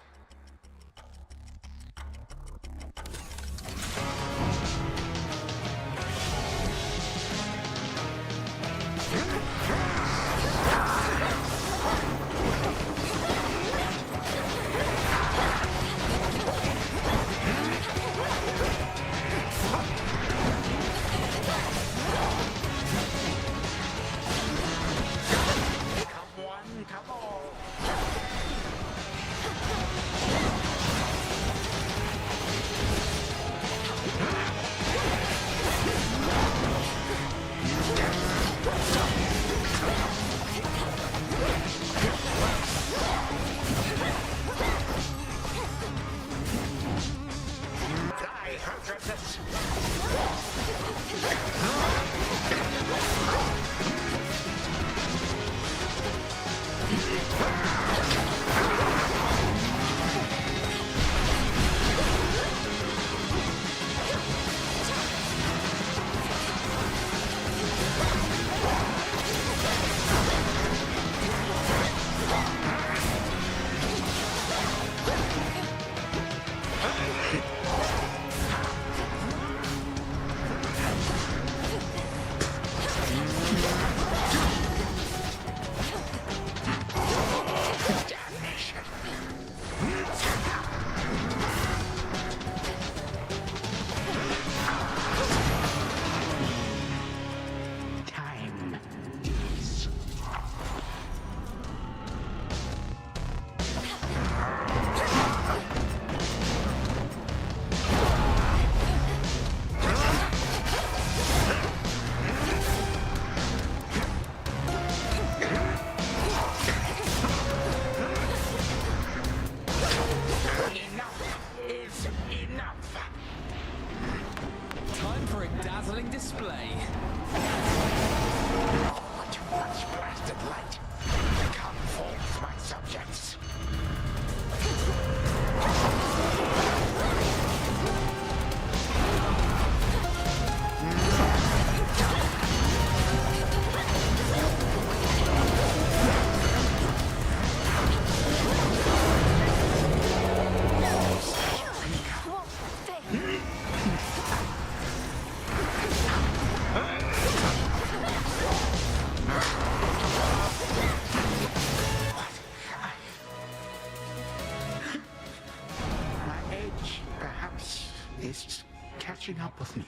Is catching up with me.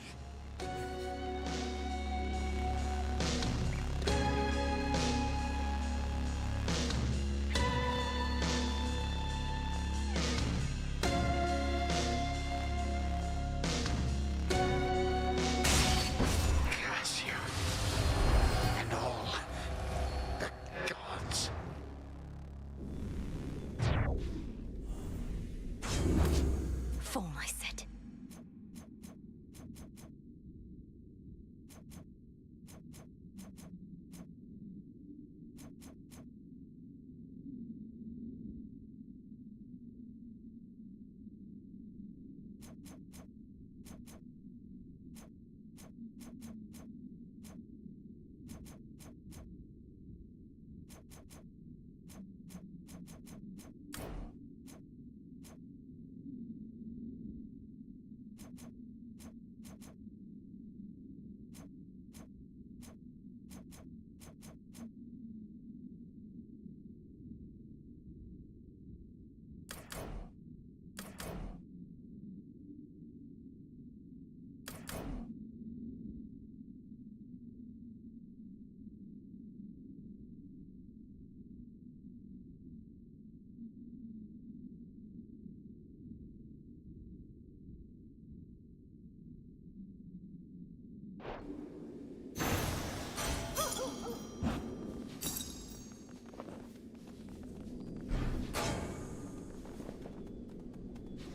Cassio and all the gods. Fall, I said.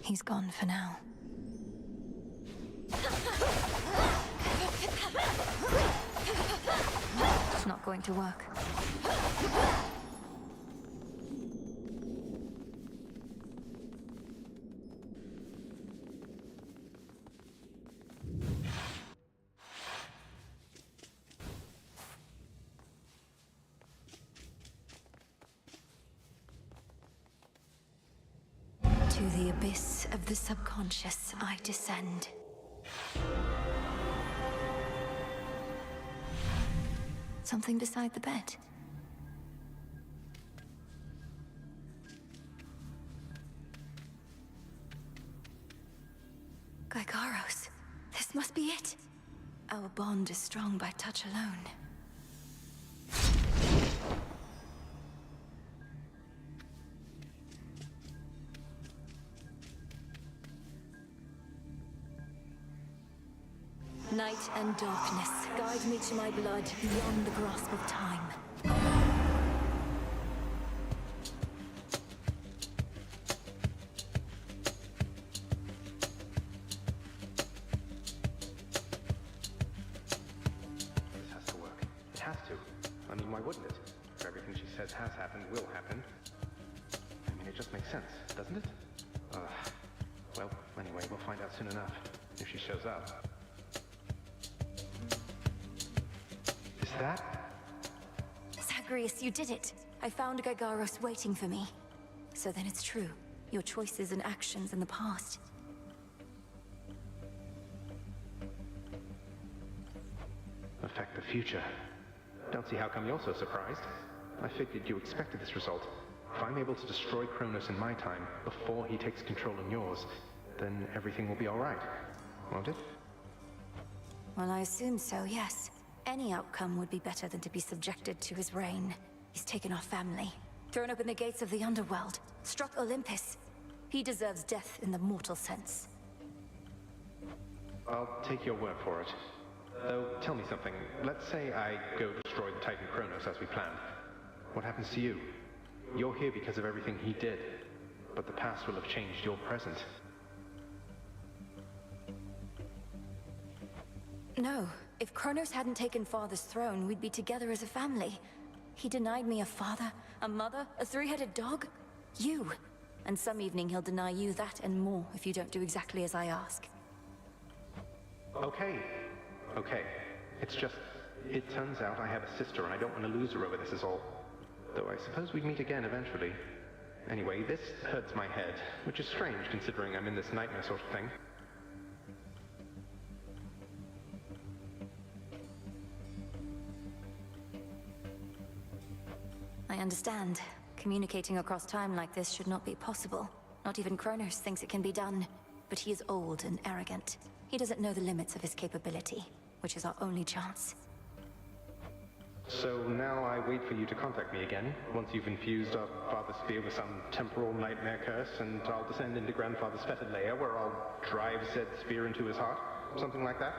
He's gone for now. going to work. To the abyss of the subconscious I descend. Something beside the bed. Gaigaros, this must be it. Our bond is strong by touch alone. Night and darkness, guide me to my blood beyond the grasp of time. This has to work. It has to. I mean, why wouldn't it? Everything she says has happened will happen. I mean, it just makes sense, doesn't it? Well, anyway, we'll find out soon enough, if she shows up. Is that? Zagreus, you did it! I found Gaigaros waiting for me. So then it's true. Your choices and actions in the past. Affect the future. Don't see how come you're so surprised. I figured you expected this result. If I'm able to destroy Kronos in my time, before he takes control in yours, then everything will be alright. Won't it? Well, I assume so, yes. Any outcome would be better than to be subjected to his reign. He's taken our family, thrown open the gates of the underworld, struck Olympus. He deserves death in the mortal sense. I'll take your word for it. Though, tell me something. Let's say I go destroy the Titan Kronos as we planned. What happens to you? You're here because of everything he did, but the past will have changed your present. No. If Kronos hadn't taken Father's throne, we'd be together as a family. He denied me a father, a mother, a three-headed dog. You. And some evening he'll deny you that and more if you don't do exactly as I ask. Okay. It's just, it turns out I have a sister and I don't want to lose her over this is all. Though I suppose we'd meet again eventually. Anyway, this hurts my head, which is strange considering I'm in this nightmare sort of thing. I understand. Communicating across time like this should not be possible. Not even Kronos thinks it can be done. But he is old and arrogant. He doesn't know the limits of his capability, which is our only chance. So now I wait for you to contact me again, once you've infused our father's spear with some temporal nightmare curse, and I'll descend into Grandfather's fetid lair, where I'll drive said spear into his heart? Something like that?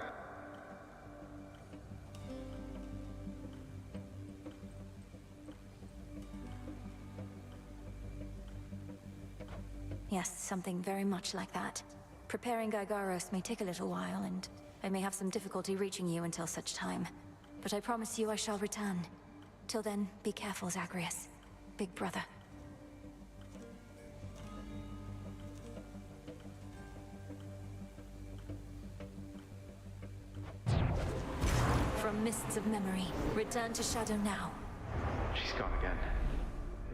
Yes, something very much like that. Preparing Gaigaros may take a little while, and I may have some difficulty reaching you until such time. But I promise you I shall return. Till then, be careful, Zagreus. Big brother. From mists of memory, return to shadow now. She's gone again.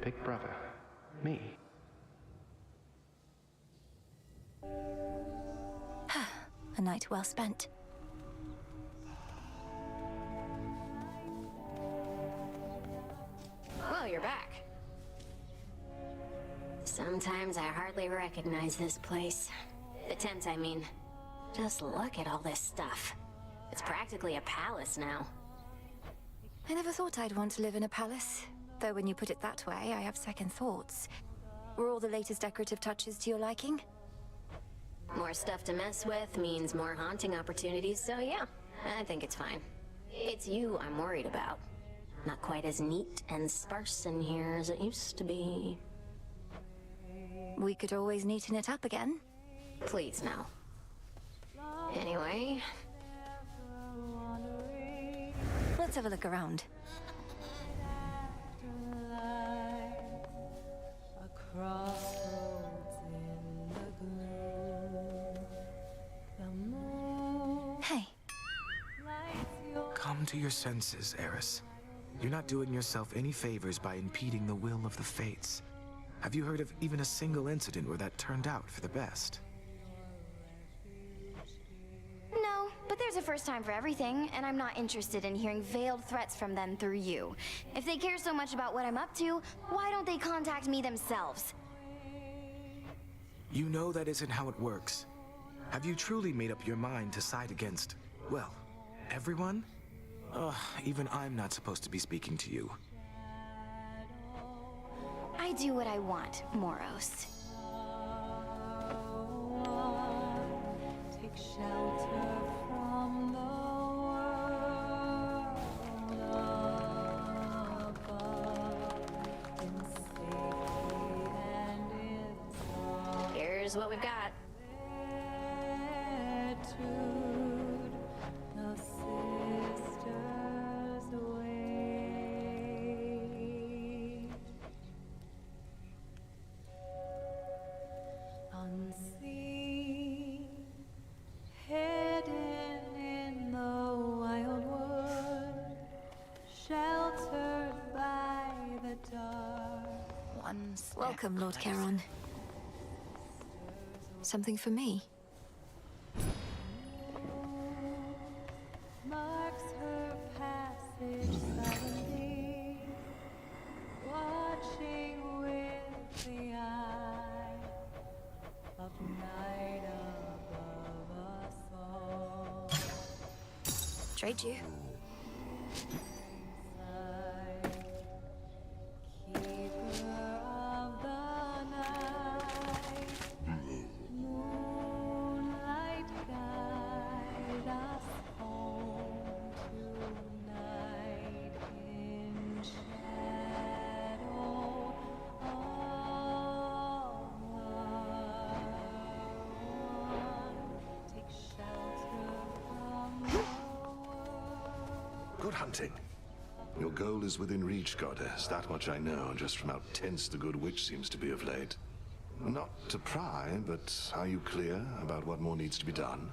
Big brother. Me. A night well spent. Well, you're back. Sometimes I hardly recognize this place. The tent, I mean. Just look at all this stuff. It's practically a palace now. I never thought I'd want to live in a palace. Though when you put it that way, I have second thoughts. Were all the latest decorative touches to your liking? More stuff to mess with means more haunting opportunities, so yeah, I think it's fine. It's you I'm worried about. Not quite as neat and sparse in here as it used to be. We could always neaten it up again. Please, no. Anyway... Let's have a look around. Hey. Come to your senses, Eris. You're not doing yourself any favors by impeding the will of the fates. Have you heard of even a single incident where that turned out for the best? No, but there's a first time for everything, and I'm not interested in hearing veiled threats from them through you. If they care so much about what I'm up to, why don't they contact me themselves? You know that isn't how it works. Have you truly made up your mind to side against, well, everyone? Even I'm not supposed to be speaking to you. I do what I want, Moros. Take shelter from the world above, in safety and in Here's what we've got. solitude, the sisters wait. Unseen, hidden in the wild wood, sheltered by the dark. Welcome, Lord Charon. Something for me? Marks her passage silently, watching with the eye of night above us all. Trade you. Keeper of the night, moonlight guide us home tonight in shadow. All take shelter from the Good hunting. Your goal is within reach, Goddess. That much I know, just from how tense the Good Witch seems to be of late. Not to pry, but are you clear about what more needs to be done?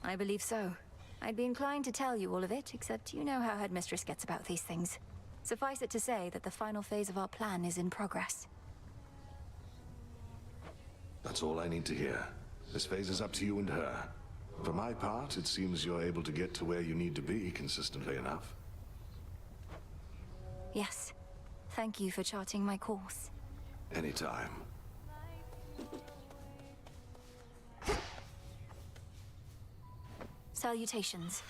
I believe so. I'd be inclined to tell you all of it, except you know how Headmistress gets about these things. Suffice it to say that the final phase of our plan is in progress. That's all I need to hear. This phase is up to you and her. For my part, it seems you're able to get to where you need to be consistently enough. Yes. Thank you for charting my course. Anytime. Salutations.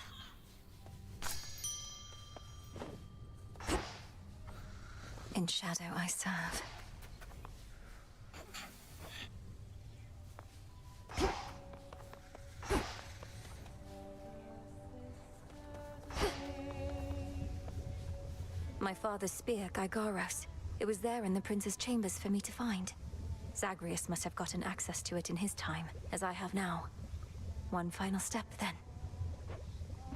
In shadow I serve. My father's spear, Gygaros. It was there in the prince's chambers for me to find. Zagreus must have gotten access to it in his time, as I have now. One final step, then.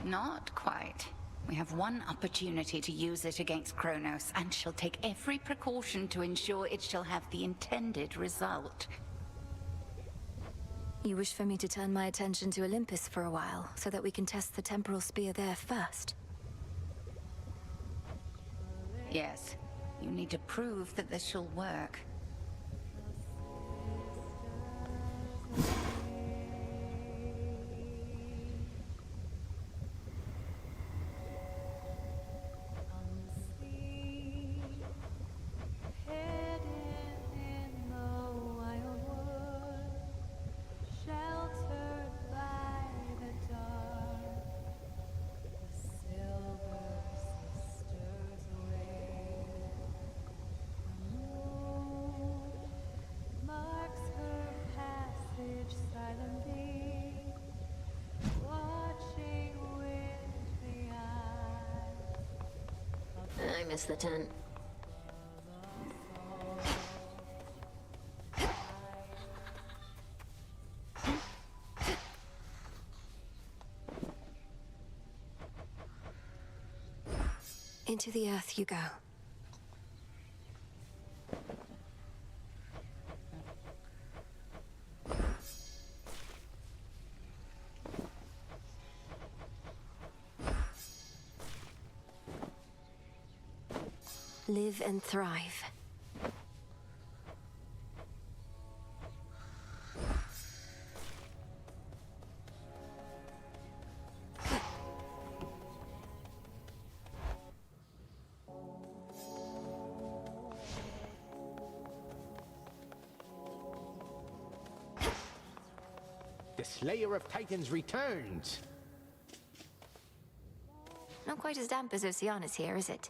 Not quite. We have one opportunity to use it against Kronos, and she'll take every precaution to ensure it shall have the intended result. You wish for me to turn my attention to Olympus for a while, so that we can test the temporal spear there first? Yes. You need to prove that this shall work. I missed the tent. Into the earth you go. Live and thrive. The Slayer of Titans returns! Not quite as damp as Oceanus here, is it?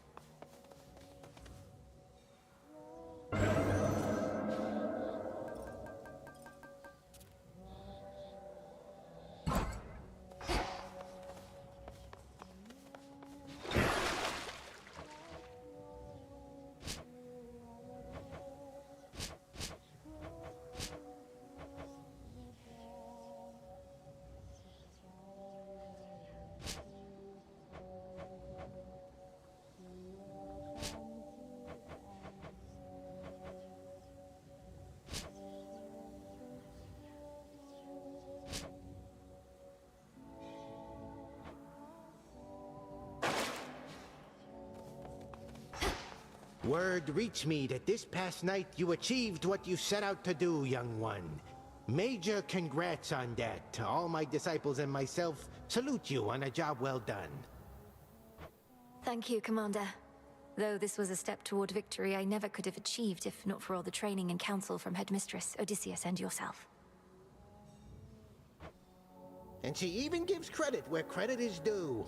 Word reached me that this past night you achieved what you set out to do, young one. Major congrats on that. All my disciples and myself salute you on a job well done. Thank you, Commander. Though this was a step toward victory I never could have achieved if not for all the training and counsel from Headmistress, Odysseus, and yourself. And she even gives credit where credit is due.